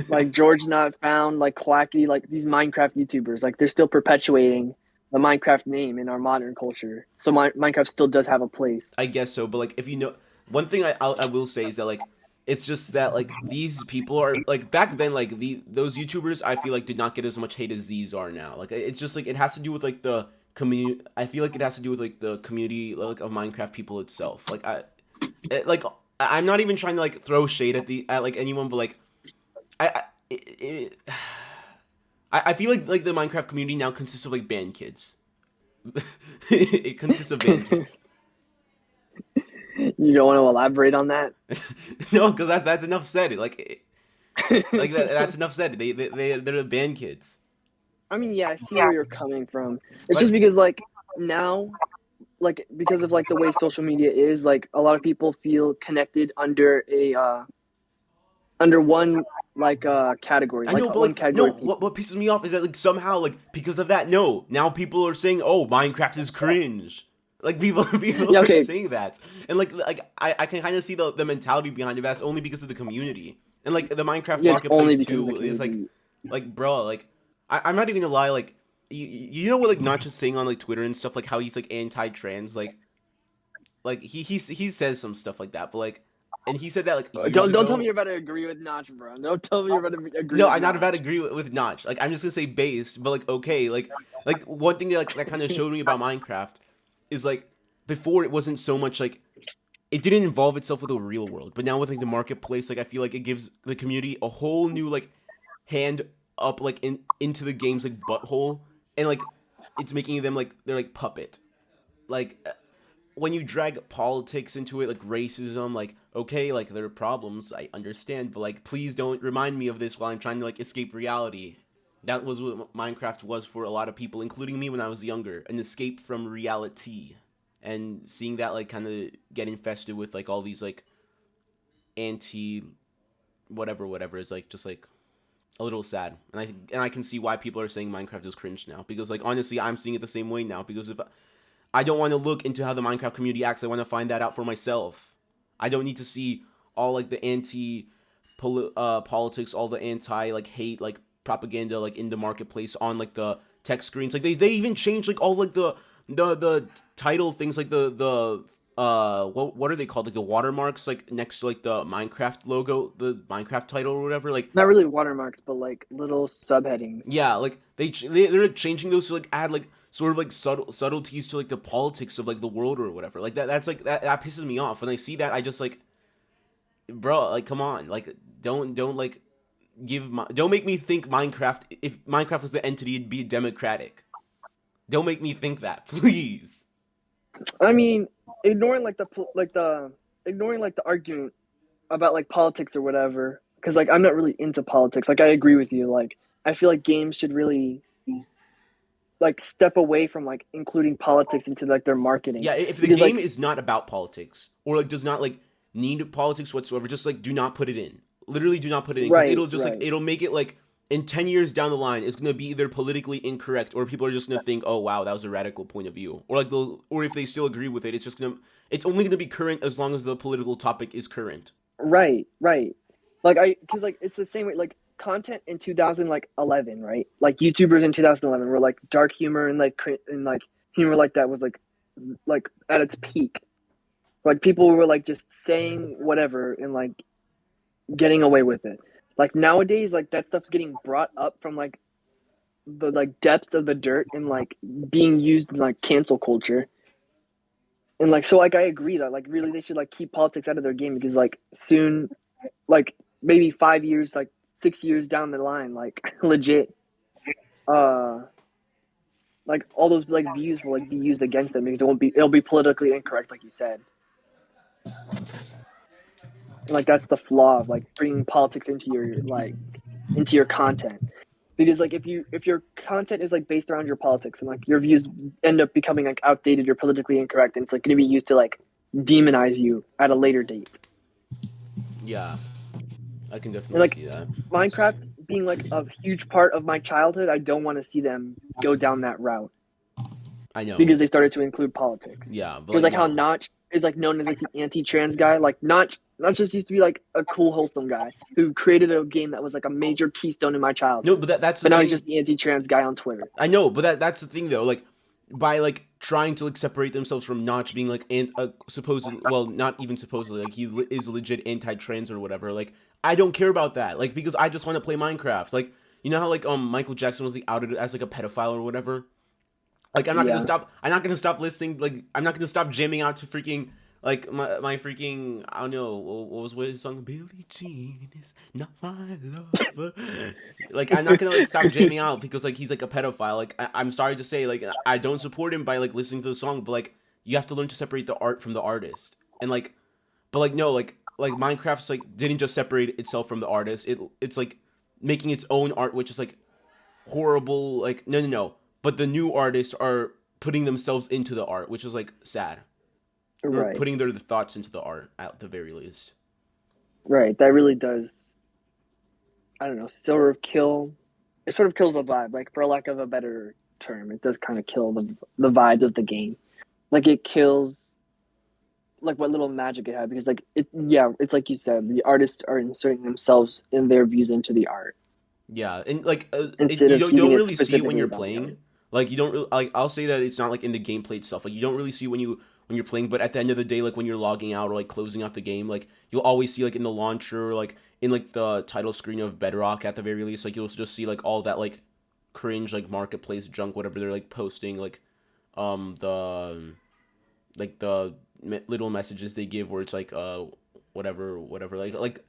like George Not Found, like Quacky, like these Minecraft YouTubers, like they're still perpetuating the Minecraft name in our modern culture. So Minecraft still does have a place. I guess so, but like if you know one thing I will say is that like it's just that like these people are like back then like those YouTubers I feel like did not get as much hate as these are now. Like it's just like it has to do with like the community. I feel like it has to do with like the community like of Minecraft people itself. Like I'm not even trying to like throw shade at like anyone, but like I it, I feel like the Minecraft community now consists of like band kids. It consists of band kids. You don't want to elaborate on that? No, because that's enough said. That's enough said. They're the band kids. I mean, yeah, I see where you're coming from. It's Like just because like now, like because of like the way social media is, like a lot of people feel connected under one like category, I like know, but one like no, category of people. what pisses me off is that like somehow like because of that, no, now people are saying, oh, Minecraft is cringe. Like people Yeah, are okay. saying that, and I can kind of see the mentality behind it. But that's only because of the community, and like the Minecraft Yeah, it's only marketplace because of the too is community. like bro, like I'm not even gonna lie, like you know what like not just saying on like Twitter and stuff like how he's like anti-trans, like he says some stuff like that, but like and he said that like years Don't tell me ago. you're about to agree with Notch, bro. Don't tell me you're about to agree No, with I'm not about to Notch. agree with Notch. Like I'm just gonna say based, but like okay, like one thing that that kind of showed me about Minecraft is like before it wasn't so much like it didn't involve itself with the real world, but now with like the marketplace, like I feel like it gives the community a whole new like hand up like into the game's like butthole, and like it's making them like they're like puppet. Like when you drag politics into it, like racism, like okay, like there are problems, I understand, but like please don't remind me of this while I'm trying to like escape reality. That was what Minecraft was for a lot of people, including me when I was younger, an escape from reality. And seeing that like kind of get infested with like all these like anti whatever is like just like a little sad. And I can see why people are saying Minecraft is cringe now because like honestly, I'm seeing it the same way now because if I don't want to look into how the Minecraft community acts. I want to find that out for myself. I don't need to see all like the anti politics, all the anti like hate like propaganda like in the marketplace on like the text screens. Like they even changed like all like the title things like the what are they called, like the watermarks like next to like the Minecraft logo, the Minecraft title or whatever, like Not really watermarks, but like little subheadings. yeah, like they're like, changing those to like add like sort of like subtleties to like the politics of like the world or whatever. Like that's like that pisses me off. When I see that, I just like, bro, like come on, like don't like don't make me think Minecraft. If Minecraft was the entity, it'd be democratic. Don't make me think that, please. I mean, ignoring like ignoring like the argument about like politics or whatever, because like I'm not really into politics. Like I agree with you. Like I feel like games should really like step away from like including politics into like their marketing Yeah, if the because game like is not about politics or like does not like need politics whatsoever, just like do not put it in. Literally, do not put it in because right it'll just like right it'll make it like in 10 years down the line, it's gonna be either politically incorrect or people are just gonna think, oh wow, that was a radical point of view, or like or if they still agree with it, it's only gonna be current as long as the political topic is current. right like I because like it's the same way like content in 2000 like 11 right like YouTubers in 2011 were like dark humor and like and like humor like that was like at its peak. Like people were like just saying whatever and like getting away with it. Like nowadays, like that stuff's getting brought up from like the like depths of the dirt and like being used in like cancel culture. And like so like I agree that like really they should like keep politics out of their game because like soon like maybe 5 years, like 6 years down the line, like legit uh like all those like views will like be used against them because it'll be politically incorrect like you said. And like that's the flaw of like bringing politics into your content. Because like if your content is like based around your politics and like your views end up becoming like outdated or politically incorrect and it's like going to be used to like demonize you at a later date. Yeah, I can And definitely like see that. Minecraft being like a huge part of my childhood, I don't want to see them go down that route I know. because they started to include politics. Yeah, but Because like how no. Notch is like known as like the anti-trans guy, like Notch just used to be like a cool wholesome guy who created a game that was like a major keystone in my childhood. No, but that's the But now thing. he's just the anti-trans guy on Twitter. I know, but that's the thing though. Like by like trying to like separate themselves from Notch being like supposedly, well, not even supposedly, like he is legit anti-trans or whatever. Like I don't care about that. Like because I just want to play Minecraft. Like you know how like Michael Jackson was like outed as like a pedophile or whatever. Like I'm not gonna Yeah. stop. I'm not gonna stop listening. Like I'm not gonna stop jamming out to freaking like my freaking I don't know what his song Billie Jean is not my lover. Like I'm not gonna like stop jamming out because like he's like a pedophile. Like I'm sorry to say like I don't support him by like listening to the song, but like you have to learn to separate the art from the artist. And like, but like no like Minecraft's like didn't just separate itself from the artist. It's like making its own art, which is like horrible. Like no. But the new artists are putting themselves into the art, which is like sad. Or Right. putting their thoughts into the art at the very least. Right. That really does, I don't know, sort of kill. It sort of kills the vibe, like for lack of a better term. It does kind of kill the vibe of the game. Like it kills like what little magic it had because like it's like you said, the artists are inserting themselves and their views into the art Yeah, and like instead you of don't keeping it really see it when specifically you're about the art. playing. Like you don't really like. I'll say that it's not like in the gameplay itself. Like you don't really see when you're playing. But at the end of the day, like when you're logging out or like closing out the game, like you'll always see like in the launcher, or, like in like the title screen of Bedrock at the very least, like you'll just see like all that like cringe like marketplace junk, whatever they're like posting, the like the little messages they give where it's like whatever like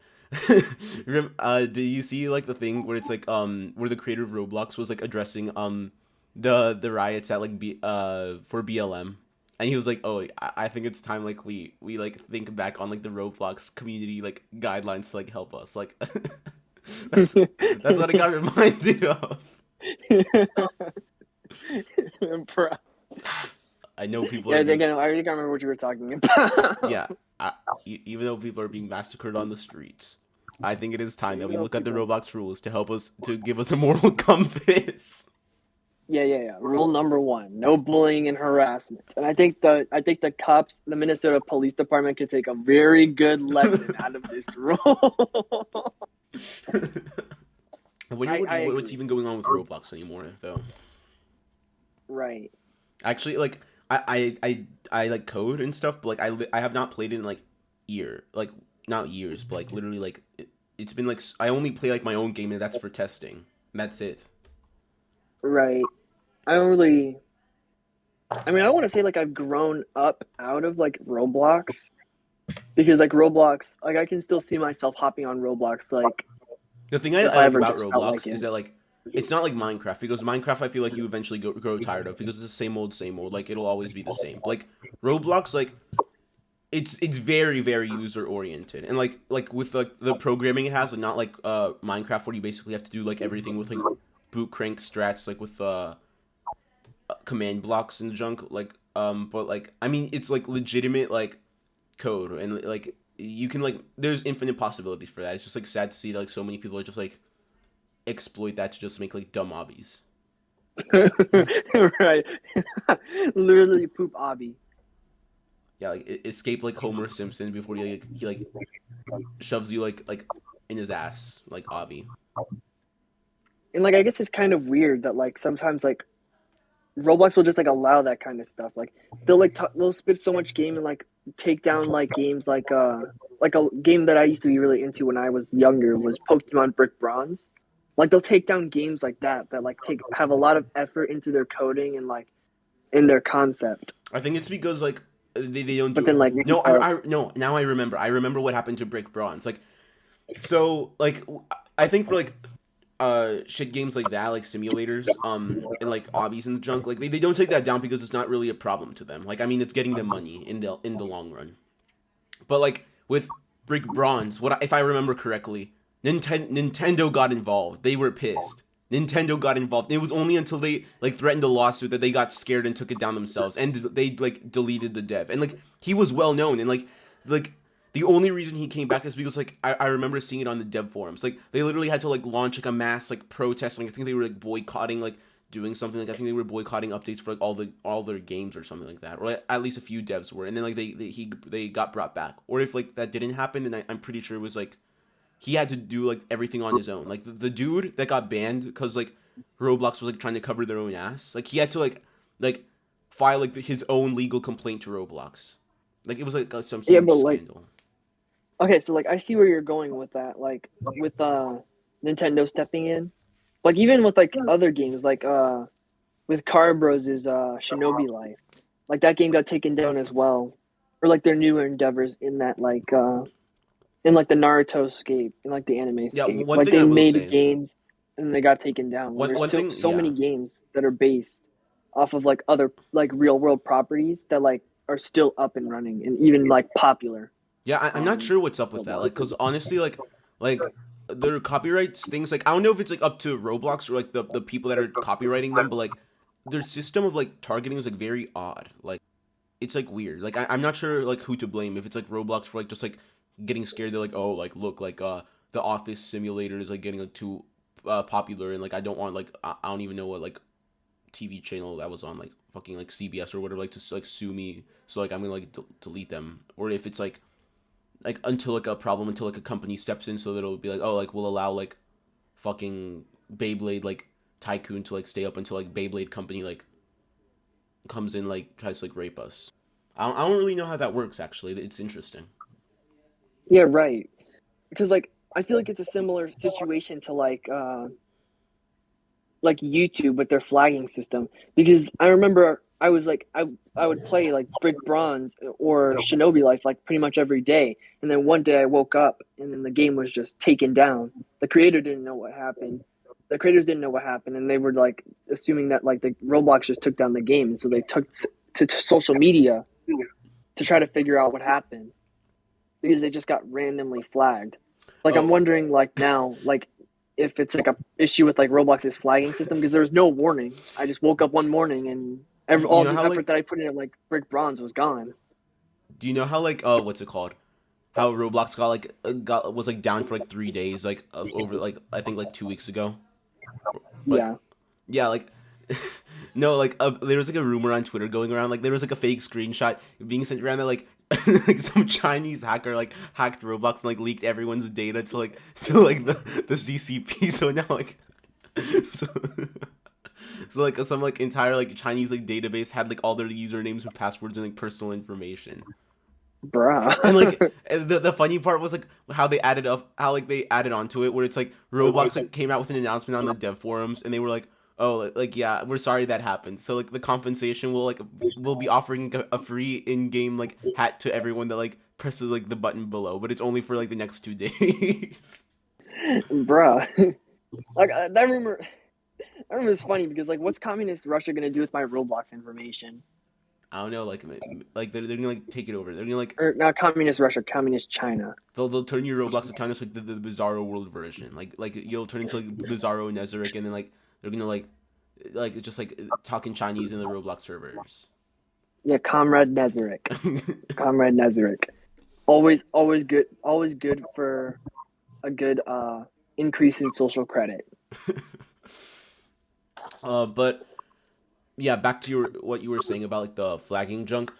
do you see like the thing where it's like where the creator of Roblox was like addressing the riots at like for BLM, and he was like, oh, I think it's time like we like think back on like the Roblox community like guidelines to like help us like that's that's what it got reminded of. Bro. I know people Yeah, are I think being I remember what you were talking about. yeah, even though people are being massacred on the streets, I think it is time that we Even though look at the people- Roblox rules to help us to give us a moral compass. Yeah. Rule number one: no bullying and harassment. And I think the cops, the Minnesota Police Department, could take a very good lesson out of this rule. I wonder I what's agree. even going on with Roblox anymore, though. Right. Actually, like I like code and stuff, but like I have not played it in like like not years, but like literally like it's been like I only play like my own game and that's for testing. And that's it. Right. I don't really. I mean, I don't want to say like I've grown up out of like Roblox because like Roblox, like I can still see myself hopping on Roblox like The thing I if I like ever about just felt Roblox like is it. that like it's not like Minecraft because Minecraft I feel like you eventually grow tired of because it's the same old same old, like it'll always be the same. But, like Roblox like it's very very user oriented and like with like the programming it has like not like Minecraft where you basically have to do like everything with like boot crank strats like with command blocks and junk like but like I mean it's like legitimate like code and like you can like there's infinite possibilities for that. It's just like sad to see that, like so many people are just like exploit that to just make like dumb hobbies. Right. Literally poop obby. Yeah, like escape like Homer Simpson before he like shoves you like in his ass like obby. And like I guess it's kind of weird that like sometimes like Roblox will just like allow that kind of stuff. Like they'll they'll spit so much game and like take down like games like a game that I used to be really into when I was younger was Pokemon Brick Bronze. Like they'll take down games like that like have a lot of effort into their coding and like in their concept. I think it's because like they don't But do. then like No, I no. Now I remember. I remember what happened to Brick Bronze. Like so like I think for like shit games like that, like simulators, and like obbies and junk, like they don't take that down because it's not really a problem to them. Like I mean, it's getting them money in the long run. But like with Brick Bronze, if I remember correctly, Nintendo got involved. They were pissed. Nintendo got involved. It was only until they like threatened a lawsuit that they got scared and took it down themselves, and they like deleted the dev. And like he was well known, and like the only reason he came back is because like I remember seeing it on the dev forums. Like they literally had to like launch like a mass like protest. Like I think they were like boycotting like doing something. Like I think they were boycotting updates for like all their games or something like that, or like, at least a few devs were. And then like they got brought back. Or if like that didn't happen, then I'm pretty sure it was like he had to do like everything on his own. Like the dude that got banned because like Roblox was like trying to cover their own ass. Like he had to like file like his own legal complaint to Roblox. Like it was like some yeah, huge but like scandal. okay, so like I see where you're going with that. Like with Nintendo stepping in. Like even with like other games like with Car Bros is Shinobi Life. Like that game got taken down as well. Or like their newer endeavors in that like in like the Naruto scape, in like the anime Yeah, scape. one Like thing they I will made say. games and they got taken down. When One there's thing, so yeah. many games that are based off of like other like real world properties that like are still up and running and even like popular Yeah, I'm not on sure what's up with that. Like, Roblox. cause honestly, like their copyrights things. Like, I don't know if it's like up to Roblox or like the people that are copywriting them, but like their system of like targeting is like very odd. Like, it's like weird. Like, I'm not sure like who to blame. If it's like Roblox for like just like getting scared. They're like, oh, like look, like the Office simulator is like getting like too popular, and like I don't want like I don't even know what like TV channel that was on like fucking like CBS or whatever like to like sue me. So like I'm gonna like delete them. Or if it's like until like a problem until like a company steps in so that it'll be like oh like we'll allow like fucking Beyblade like tycoon to like stay up until like Beyblade company like comes in like tries to like rape us. I don't really know how that works actually. It's interesting. Yeah, right. Because like I feel like it's a similar situation to like YouTube with their flagging system. Because I remember I was like I would play like Brick Bronze or Shinobi Life like pretty much every day, and then one day I woke up and then the game was just taken down. The creator didn't know what happened. The creators didn't know what happened, and they were like assuming that like the Roblox just took down the game, and so they took to social media to try to figure out what happened because they just got randomly flagged. Like I'm Oh, wondering like now like if it's like a issue with like Roblox's flagging system because there was no warning. I just woke up one morning and you all know the how effort like that I put in like Brick Bronze was gone. do you know how like what's it called? How Roblox got like got was like down for like 3 days like over like I think like 2 weeks ago. Like Yeah. yeah, like no, like there was like a rumor on Twitter going around. Like there was like a fake screenshot being sent around that like like some Chinese hacker like hacked Roblox and like leaked everyone's data to like the CCP. So now like so so like some like entire like Chinese like database had like all their usernames and passwords and like personal information. And like Bruh. the funny part was like how they added up how like they added onto it where it's like Roblox like came out with an announcement on the dev forums and they were like oh like yeah we're sorry that happened so like the compensation will be offering a free in-game like hat to everyone that like presses like the button below but it's only for like the next 2 days. Bruh. Like that rumor is funny because like what's communist Russia gonna do with my Roblox information? I don't know like they're gonna like take it over they're gonna like Or not communist Russia, communist China. they'll turn your Roblox account into like the Bizarro world version like you'll turn into like Bizarro and Nezarick and then like they're gonna like just like talking Chinese in the Roblox servers. Yeah, Comrade Nezarick. Comrade Nezarick. Always good for a good increase in social credit. But yeah, back to your what you were saying about like the flagging junk.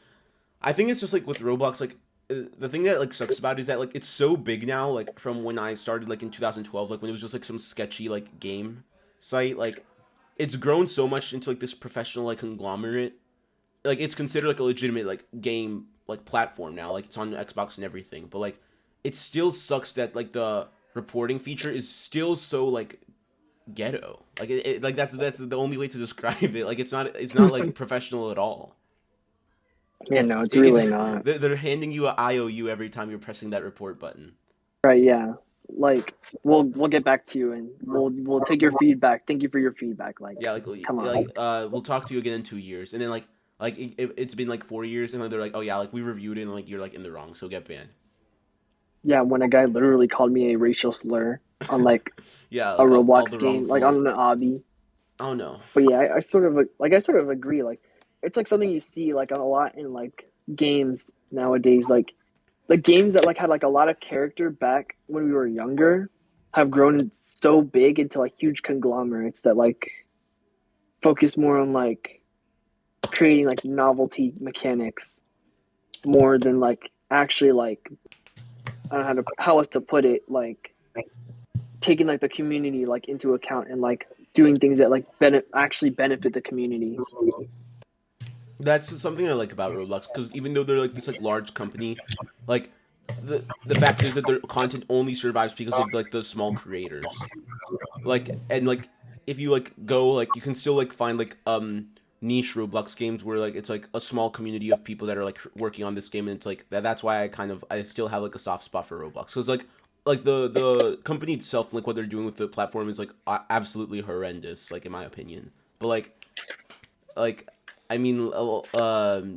I think it's just like with Roblox, like the thing that like sucks about it is that like it's so big now. Like from when I started, like in 2012, like when it was just like some sketchy like game site, like it's grown so much into like this professional like conglomerate. Like it's considered like a legitimate like game like platform now. Like it's on Xbox and everything. But like it still sucks that like the reporting feature is still so like ghetto. Like like that's the only way to describe it. Like it's not like professional at all. Yeah, no, it's It's really not. they're handing you a IOU every time you're pressing that report button. Right, yeah. Like we'll get back to you and we'll take your feedback. Thank you for your feedback. Like, Yeah, come on. we'll talk to you again in 2 years, and then like it's been like 4 years, and then they're like, oh yeah, like we reviewed it, and like you're like in the wrong, so get banned. Yeah, when a guy literally called me a racial slur on like Yeah, a like all Roblox the game, like on wrongful. an obby. Oh no. But yeah, I sort of agree. Like it's like something you see like a lot in like games nowadays. Like the games that like had like a lot of character back when we were younger have grown so big into like huge conglomerates that like focus more on like creating like novelty mechanics more than like actually like I don't know how else to put it, like taking like the community like into account and like doing things that like actually benefit the community. That's something I like about Roblox, because even though they're like this like large company, like the fact is that their content only survives because of like the small creators. Like and like if you like go like you can still like find like niche Roblox games where like it's like a small community of people that are like working on this game, and it's like that's why I still have like a soft spot for Roblox, because like the company itself, like what they're doing with the platform is like absolutely horrendous, like in my opinion. But like I mean,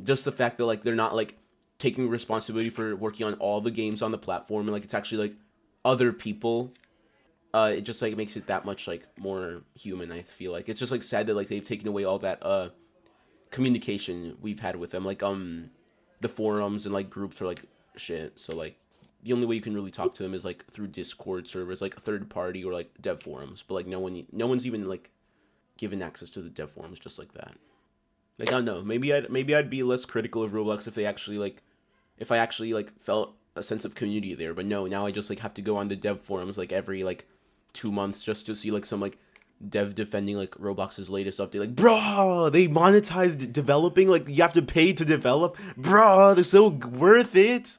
just the fact that like they're not like taking responsibility for working on all the games on the platform, and like it's actually like other people. It just like makes it that much like more human. I feel like it's just like sad that like they've taken away all that communication we've had with them, like the forums and like groups are like shit. So like the only way you can really talk to them is like through Discord servers, like third party or like dev forums. But like no one's even like given access to the dev forums just like that. Like I don't know. Maybe I'd be less critical of Roblox if they actually like if I actually like felt a sense of community there. But no, now I just like have to go on the dev forums like every like 2 months just to see like some like dev defending like Roblox's latest update. Like, bro, they monetized developing. Like you have to pay to develop. Bro, they're so worth it.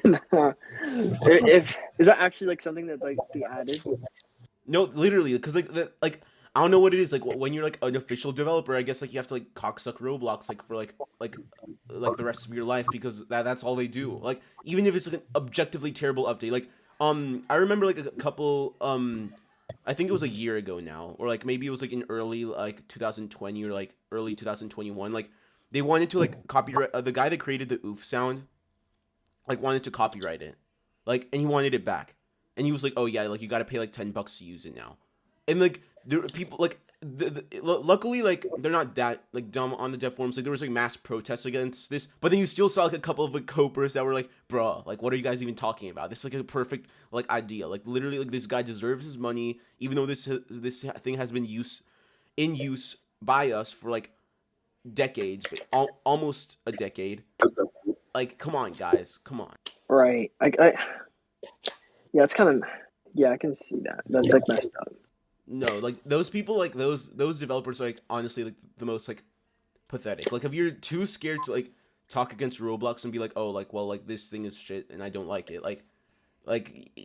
Nah. If is that actually like something that like they added? No, literally, because like I don't know what it is. Like when you're like an official developer, I guess like you have to like cocksuck Roblox like for like the rest of your life, because that's all they do. Like even if it's like an objectively terrible update. Like I remember like a couple I think it was a year ago now, or like maybe it was like in early like 2020 or like early 2021. Like they wanted to like copyright the guy that created the oof sound like wanted to copyright it, like, and he wanted it back, and he was like, "Oh yeah, like you got to pay like $10 to use it now," and like there were people like luckily like they're not that like dumb on the dev forums. Like there was like mass protests against this, but then you still saw like a couple of like copers that were like, "Bruh, like what are you guys even talking about? This is like a perfect like idea. Like literally like this guy deserves his money, even though this thing has been in use by us for like decades, but almost a decade. Like come on, guys, come on." Right. Yeah, it's kind of yeah, I can see that. That's like messed up. No, like those people, like those developers are like honestly like the most like pathetic. Like if you're too scared to like talk against Roblox and be like, oh, like well, like this thing is shit and I don't like it. Like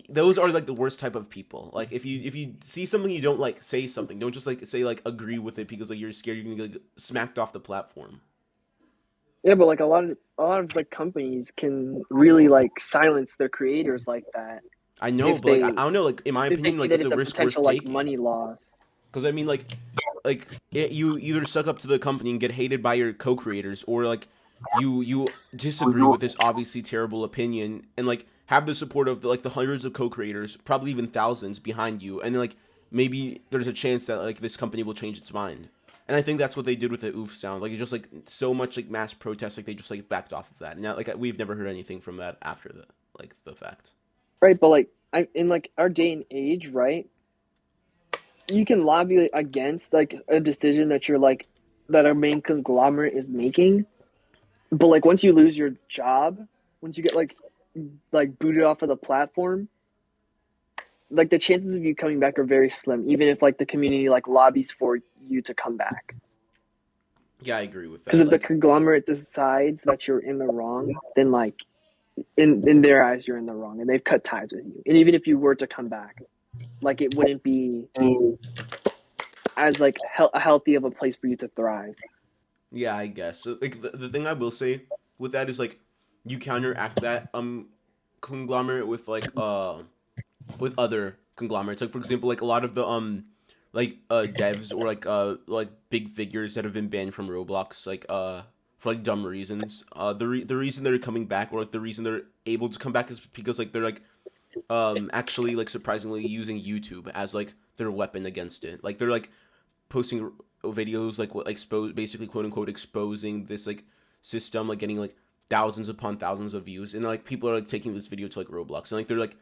those are like the worst type of people. Like if you see something you don't like, say something. Don't just like say like agree with it because like you're scared you're gonna get like, smacked off the platform. Yeah, but like a lot of like companies can really like silence their creators like that I know, if but like I don't know. Like in my if they opinion, see like that it's a it's a risk worth potential like taking. money loss. Because I mean, you either suck up to the company and get hated by your co-creators, or like you disagree with this obviously terrible opinion and like have the support of like the hundreds of co-creators, probably even thousands behind you, and then like maybe there's a chance that like this company will change its mind. And I think that's what they did with the oof sound. Like it just like so much like mass protest, like they just like backed off of that. And now like we've never heard anything from that after the fact. Right, but like in like our day and age, right? You can lobby against like a decision that you're like that our main conglomerate is making, but like once you lose your job, once you get like booted off of the platform, like the chances of you coming back are very slim, even if like the community like lobbies for you to come back. Yeah, I agree with Because that. if the Like conglomerate decides that you're in the wrong, then like in their eyes you're in the wrong, and they've cut ties with you. And even if you were to come back, like it wouldn't be as like healthy of a place for you to thrive. Yeah, I guess. So, like the thing I will say with that is like you counteract that conglomerate with other conglomerates. Like for example, like a lot of the devs or like big figures that have been banned from Roblox for like dumb reasons. The reason they're coming back, or like the reason they're able to come back, is because like they're like actually like surprisingly using YouTube as like their weapon against it. Like they're like posting videos like what expose basically quote unquote exposing this like system, like getting like thousands upon thousands of views, and like people are like taking this video to like Roblox, and like they're like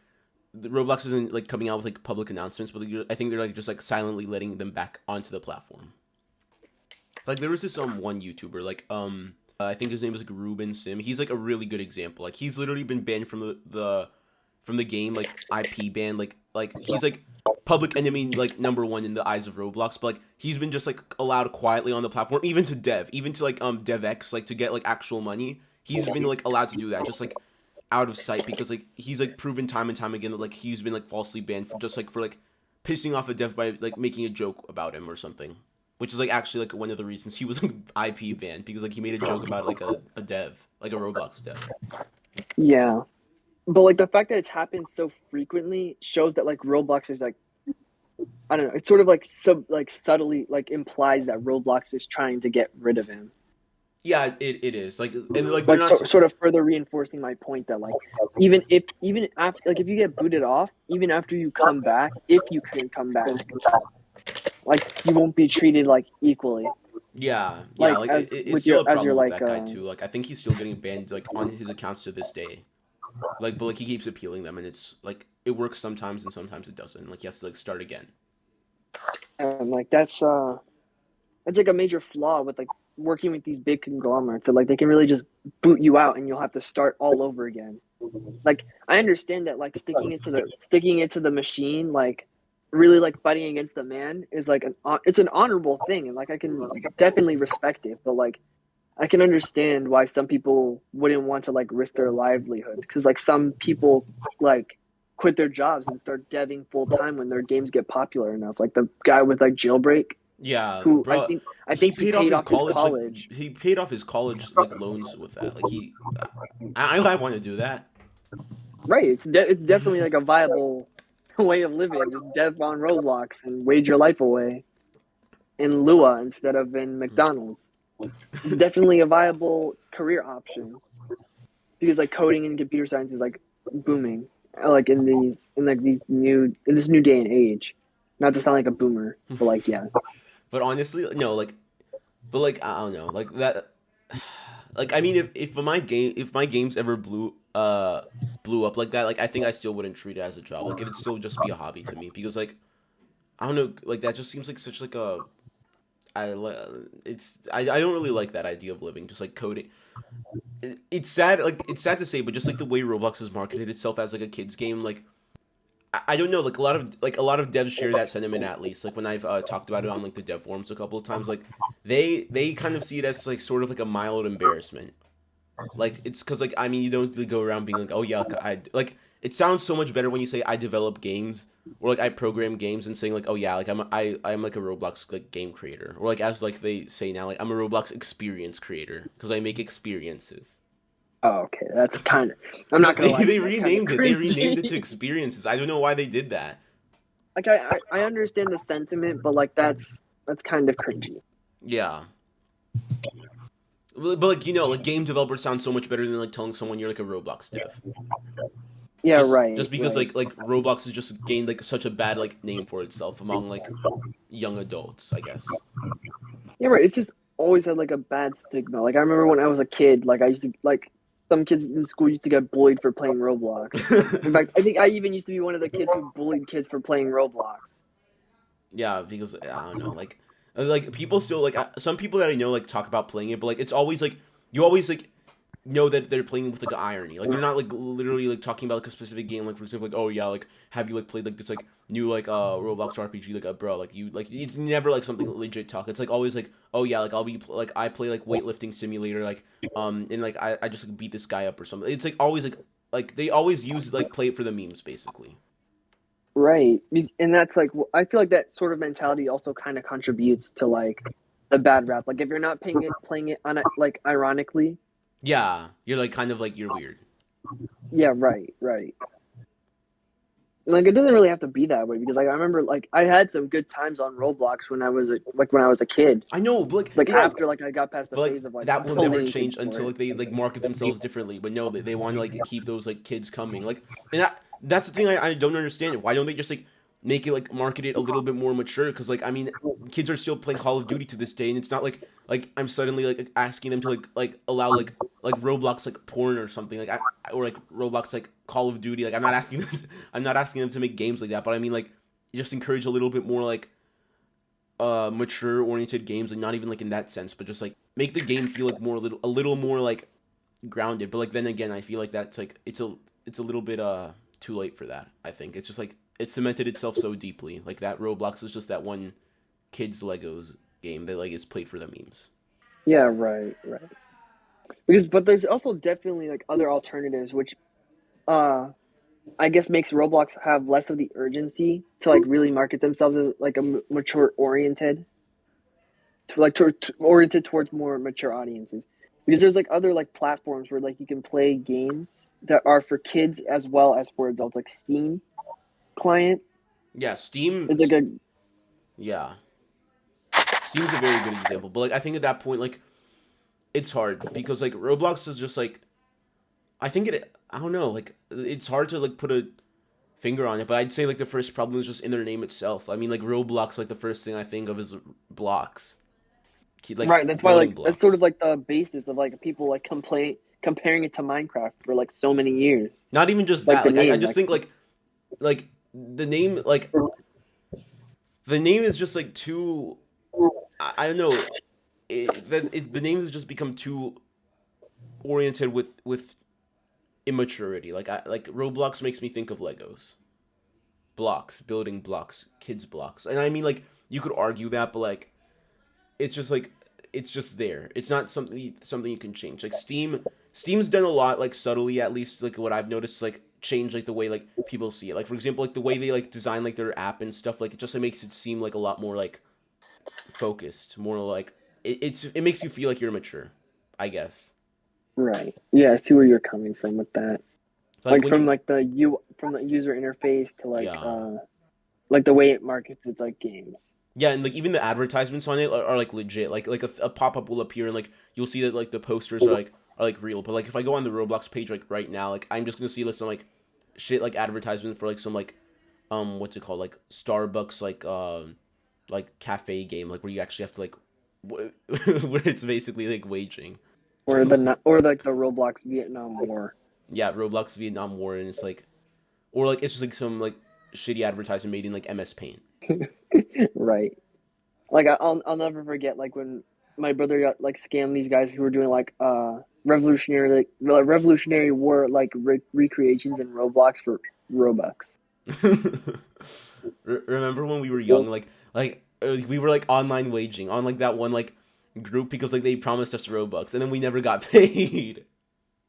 the Roblox isn't like coming out with like public announcements, but like, I think they're like just like silently letting them back onto the platform. Like there was this one YouTuber like I think his name is like Ruben Sim. He's like a really good example. Like he's literally been banned from the game, like IP ban, like he's like public enemy like number one in the eyes of Roblox, but like he's been just like allowed quietly on the platform, even to like DevX, like to get like actual money. He's been like allowed to do that, just like out of sight, because like he's like proven time and time again that like he's been like falsely banned for just like for like pissing off a dev by like making a joke about him or something. Which is like actually like one of the reasons he was like IP banned, because like he made a joke about like a dev, like a Roblox dev. Yeah, but like the fact that it's happened so frequently shows that like Roblox is like, I don't know. It's sort of like subtly like implies that Roblox is trying to get rid of him. Yeah, it is like, and like they're Like not sort of further reinforcing my point that like even after like if you get booted off, even after you come back, if you can come back, like you won't be treated like equally. Yeah, Like like as it's with still your a as your problem with like that guy too. Like I think he's still getting banned like on his accounts to this day. Like, but like he keeps appealing them, and it's like it works sometimes and sometimes it doesn't. Like he has to like start again. and like that's like a major flaw with like working with these big conglomerates. So like they can really just boot you out and you'll have to start all over again. Like I understand that like sticking into the machine, like really like fighting against the man is like it's an honorable thing, and like I can definitely respect it, but like I can understand why some people wouldn't want to like risk their livelihood, because like some people like quit their jobs and start deving full time when their games get popular enough. Like the guy with like Jailbreak, Yeah, who bro, I he think he paid off paid his off his college. Like college. he paid off his college like loans with that. Like I want to do that. Right, it's definitely like a viable way of living. Just dev on Roblox and wage your life away in Lua instead of in McDonald's. It's definitely a viable career option, because like coding and computer science is like booming, like in this new day and age. Not to sound like a boomer, but like yeah, But honestly, no, like, but like I don't know, like that. Like I mean, if my games ever blew up like that, like I think I still wouldn't treat it as a job. Like it'd still just be a hobby to me, because like I don't know, like that just seems like such like a I don't really like that idea of living just like coding. It's sad, like it's sad to say, but just like the way Roblox has marketed itself as like a kids game, like I don't know, like a lot of devs share that sentiment, at least. Like when I've talked about it on like the dev forums a couple of times, like they kind of see it as like sort of like a mild embarrassment. Like it's because like I mean you don't really go around being like, oh yeah, I like it sounds so much better when you say I develop games, or like I program games, and saying like, oh yeah, like I'm like a Roblox like game creator, or like as like they say now, like I'm a Roblox experience creator because I make experiences. oh okay, that's kind of, I'm not gonna lie to They you, that's kind of renamed it. They renamed it to cringy. experiences. I don't know why they did that. Like I understand the sentiment, but like that's kind of cringy. Yeah. But like like game developer sounds so much better than like telling someone you're like a Roblox dev. Yeah, right, Just because right. like Roblox has just gained like such a bad like name for itself among like young adults, I guess. Yeah, right. It's just always had like a bad stigma. Like I remember when I was a kid, like I used to like some kids in school used to get bullied for playing Roblox. In fact, I think I even used to be one of the kids who bullied kids for playing Roblox. Yeah, because I don't know, like people still like some people that I know like talk about playing it, but like it's always like you always like know that they're playing with like an irony. Like they're not like literally like talking about like a specific game. Like for example, like oh yeah, like have you like played like this like new like Roblox RPG, like bro, like you like it's never like something legit talk. It's like always like oh yeah, like I'll be like I play like weightlifting simulator, like and like I just like beat this guy up or something. It's like always like they always use like play it for the memes basically. Right. And that's like I feel like that sort of mentality also kind of contributes to like the bad rap. Like if you're not playing it on like ironically, Yeah, you're like kind of like you're weird. yeah, right. Like it doesn't really have to be that way because like I remember like I had some good times on Roblox when I was a kid. I know, but Like after like I got past the but like phase of like that will never bullying kids change for until it. like they like market themselves differently. But no, they want to like keep those like kids coming. Like, and that's the thing I don't understand. Why don't they just like make it like market it a little bit more mature? Because like I mean, kids are still playing Call of Duty to this day, and it's not like I'm suddenly like asking them to like allow like Roblox like porn or something or like Roblox like Call of Duty. Like I'm not asking them. I'm not asking them to make games like that. But I mean like just encourage a little bit more like mature oriented games, like not even like in that sense, but just like make the game feel like more a little more like grounded. But like then again, I feel like that's like it's a little bit too late for that. I think it's just like it cemented itself so deeply. Like that Roblox is just that one kids Legos game that like is played for the memes. Yeah, right. Because but there's also definitely like other alternatives which uh I guess makes Roblox have less of the urgency to like really market themselves as like a mature oriented to like oriented towards more mature audiences. Because there's like other like platforms where like you can play games that are for kids as well as for adults, like Steam client. Yeah, Steam. It's like a Yeah, Steam's a very good example. But like I think at that point, like it's hard because like Roblox is just like I think it. I don't know. Like it's hard to like put a finger on it, but I'd say like the first problem is just in their name itself. I mean, like Roblox, like the first thing I think of is blocks, like right. That's why building like that's sort blocks. of like the basis of like people like complain comparing it to Minecraft for like so many years. Not even just Like that. the I name, just like think like the name the name is just like too. I don't know. The name has just become too oriented with immaturity. Like Roblox makes me think of Legos blocks, building blocks, kids blocks, and I mean like you could argue that, but it's just like it's just there. It's not something you can change. Like Steam's done a lot like subtly at least like what I've noticed like change like the way like people see it. Like for example like the way they like design like their app and stuff like it just like, makes it seem like a lot more like focused, more like it makes you feel like you're mature, I guess. right. Yeah, I see where you're coming from with that. Like Like when you from the user interface to yeah. like the way it markets its like games. Yeah, and like even the advertisements on it are like legit. Like a pop up will appear and like you'll see that like the posters are like real. But like if I go on the Roblox page like right now, like I'm just gonna see like some like shit like advertisement for like some like what's it called like Starbucks like cafe game like where you actually have to like where it's basically like waging. Or like the Roblox Vietnam War. Yeah, Roblox Vietnam War and it's like or like it's just like some like shitty advertisement made in like MS Paint. Right. Like I'll never forget like when my brother got like scammed these guys who were doing like revolutionary war like recreations in Roblox for Robux. Remember when we were young, we were like online waging on like that one like group because like they promised us Robux and then we never got paid.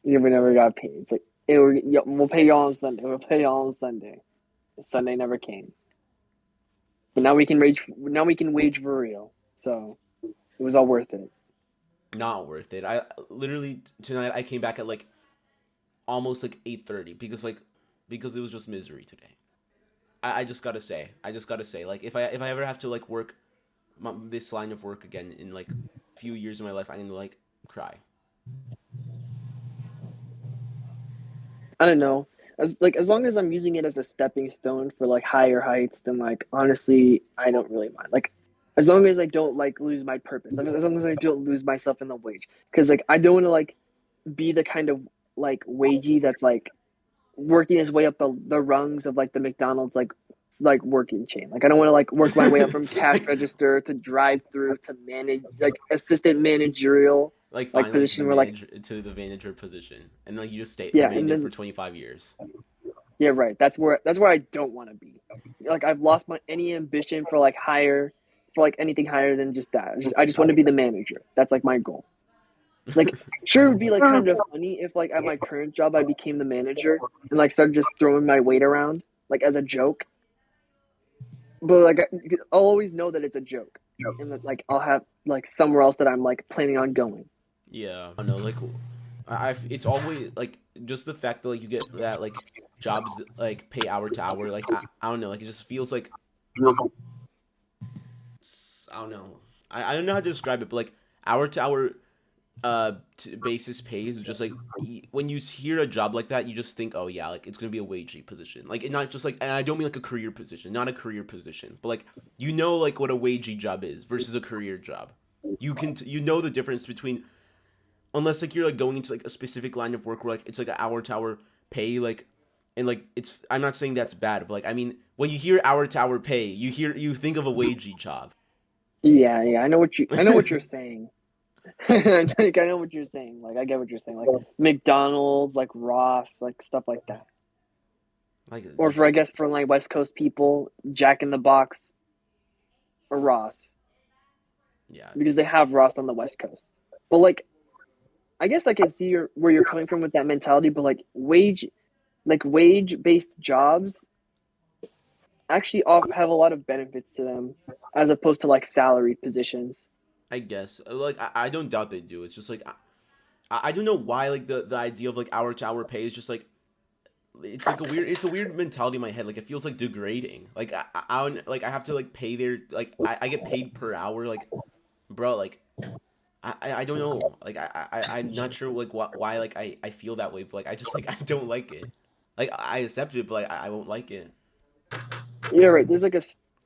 Yeah, we never got paid. It's like we'll pay you all on Sunday. We'll pay you all on Sunday. Sunday never came. But now we can rage. Now we can wage for real. So it was all worth it. Not worth it. I literally tonight I came back at like almost like 8:30 because it was just misery today. I just gotta say like if I ever have to like work this line of work again in like a few years of my life, I'm gonna like cry. I don't know. As long as I'm using it as a stepping stone for like higher heights, then like honestly, I don't really mind. Like as long as I don't like lose my purpose, like, as long as I don't lose myself in the wage, because like I don't want to like be the kind of like wagey that's like working his way up the rungs of like the McDonald's like working chain. Like I don't want to like work my way up from cash like register to drive through to manage like assistant managerial like like finally position where like to the manager position and like you just stay yeah, remain and there for then 25 years. yeah, right. That's where I don't want to be. Like I've lost my any ambition for like higher for like anything higher than just that. I just want to be the manager. That's like my goal. Like sure it would be like kind of funny if like at my current job I became the manager and like started just throwing my weight around like as a joke. but like I'll always know that it's a joke, and that like I'll have like somewhere else that I'm like planning on going. Yeah, I don't know. Like, it's always like just the fact that like you get that like jobs that, like pay hour to hour. Like, I don't know. Like, it just feels like I don't know. I don't know how to describe it, but like hour to hour basis pay is just like when you hear a job like that, you just think, oh yeah, like it's gonna be a wagey position. Like, not just like, and I don't mean like a career position, not a career position, but like like what a wagey job is versus a career job. You know the difference between, unless like you're like going into like a specific line of work where like it's like an hour to hour pay, like, and like it's, I'm not saying that's bad, but like I mean when you hear hour to hour pay, you think of a wagey job. Yeah, yeah, I know what you're saying. Like I know what you're saying. Like I get what you're saying. Like McDonald's, like Ross, like stuff like that. Like Or just for I like guess for like West Coast people, Jack in the Box or Ross yeah, because they have Ross on the West Coast. But like I guess I can see where you're coming from with that mentality. But like wage based jobs actually have a lot of benefits to them as opposed to like salaried positions. I guess like I don't doubt they do. It's just like I don't know why like the idea of like hour to hour pay is just like it's a weird mentality in my head. Like it feels like degrading. Like like I have to like pay their like I get paid per hour. Like bro, like I don't know. Like I'm not sure like why like I feel that way. But like I just like I don't like it. Like I accept it, but like I won't like it. You're right.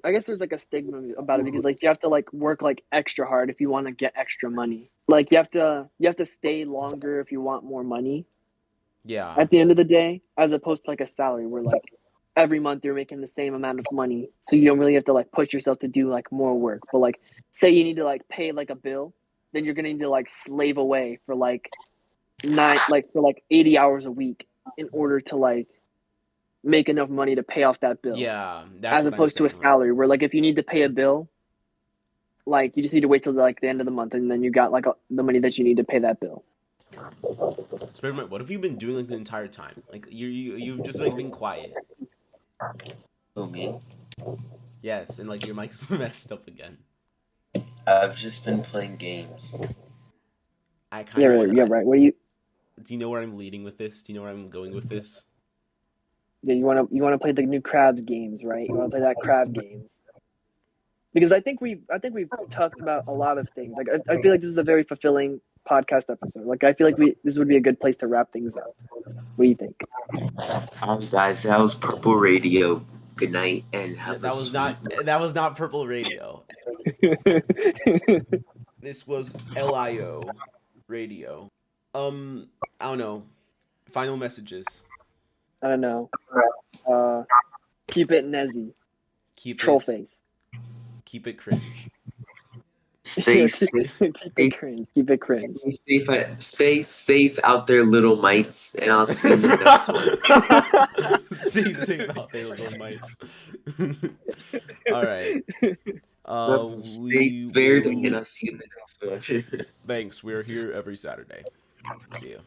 I guess there's like a stigma about it because like you have to like work like extra hard if you want to get extra money. Like you have to stay longer if you want more money Yeah, at the end of the day, as opposed to like a salary where like every month you're making the same amount of money, so you don't really have to like push yourself to do like more work. But like say you need to like pay like a bill, then you're gonna need to like slave away for like 80 hours a week in order to like make enough money to pay off that bill, yeah, that's as what I'm opposed to a saying. Like, salary where like if you need to pay a bill, like you just need to wait till like the end of the month and then you got like the money that you need to pay that bill. Experiment. What have you been doing like the entire time? Like you've just like been quiet. Oh me? Yes, and like your mic's messed up again. I've just been playing games. I kind Yeah, of right. want. Yeah, right. What do you? Do you know where I'm leading with this? Do you know where I'm going with this? Yeah, you want to play the new crabs games, right? You want to play that crab games because I think we've talked about a lot of things. Like I feel like this is a very fulfilling podcast episode. Like I feel like this would be a good place to wrap things up. What do you think? Guys, that was Purple Radio. Good night and have a sweet. That was not Purple Radio. This was LIO Radio. I don't know. Final messages. I don't know. Uh, keep it Nezzy. Keep Troll it face. keep it cringe. Stay safe. Keep it cringe. Keep it cringe. Stay safe out there, little mites, and I'll see you in the next one. Stay safe out there, little mites. All right. Stay We spared, will. and I'll see you in the next one. Thanks. We're here every Saturday. See you.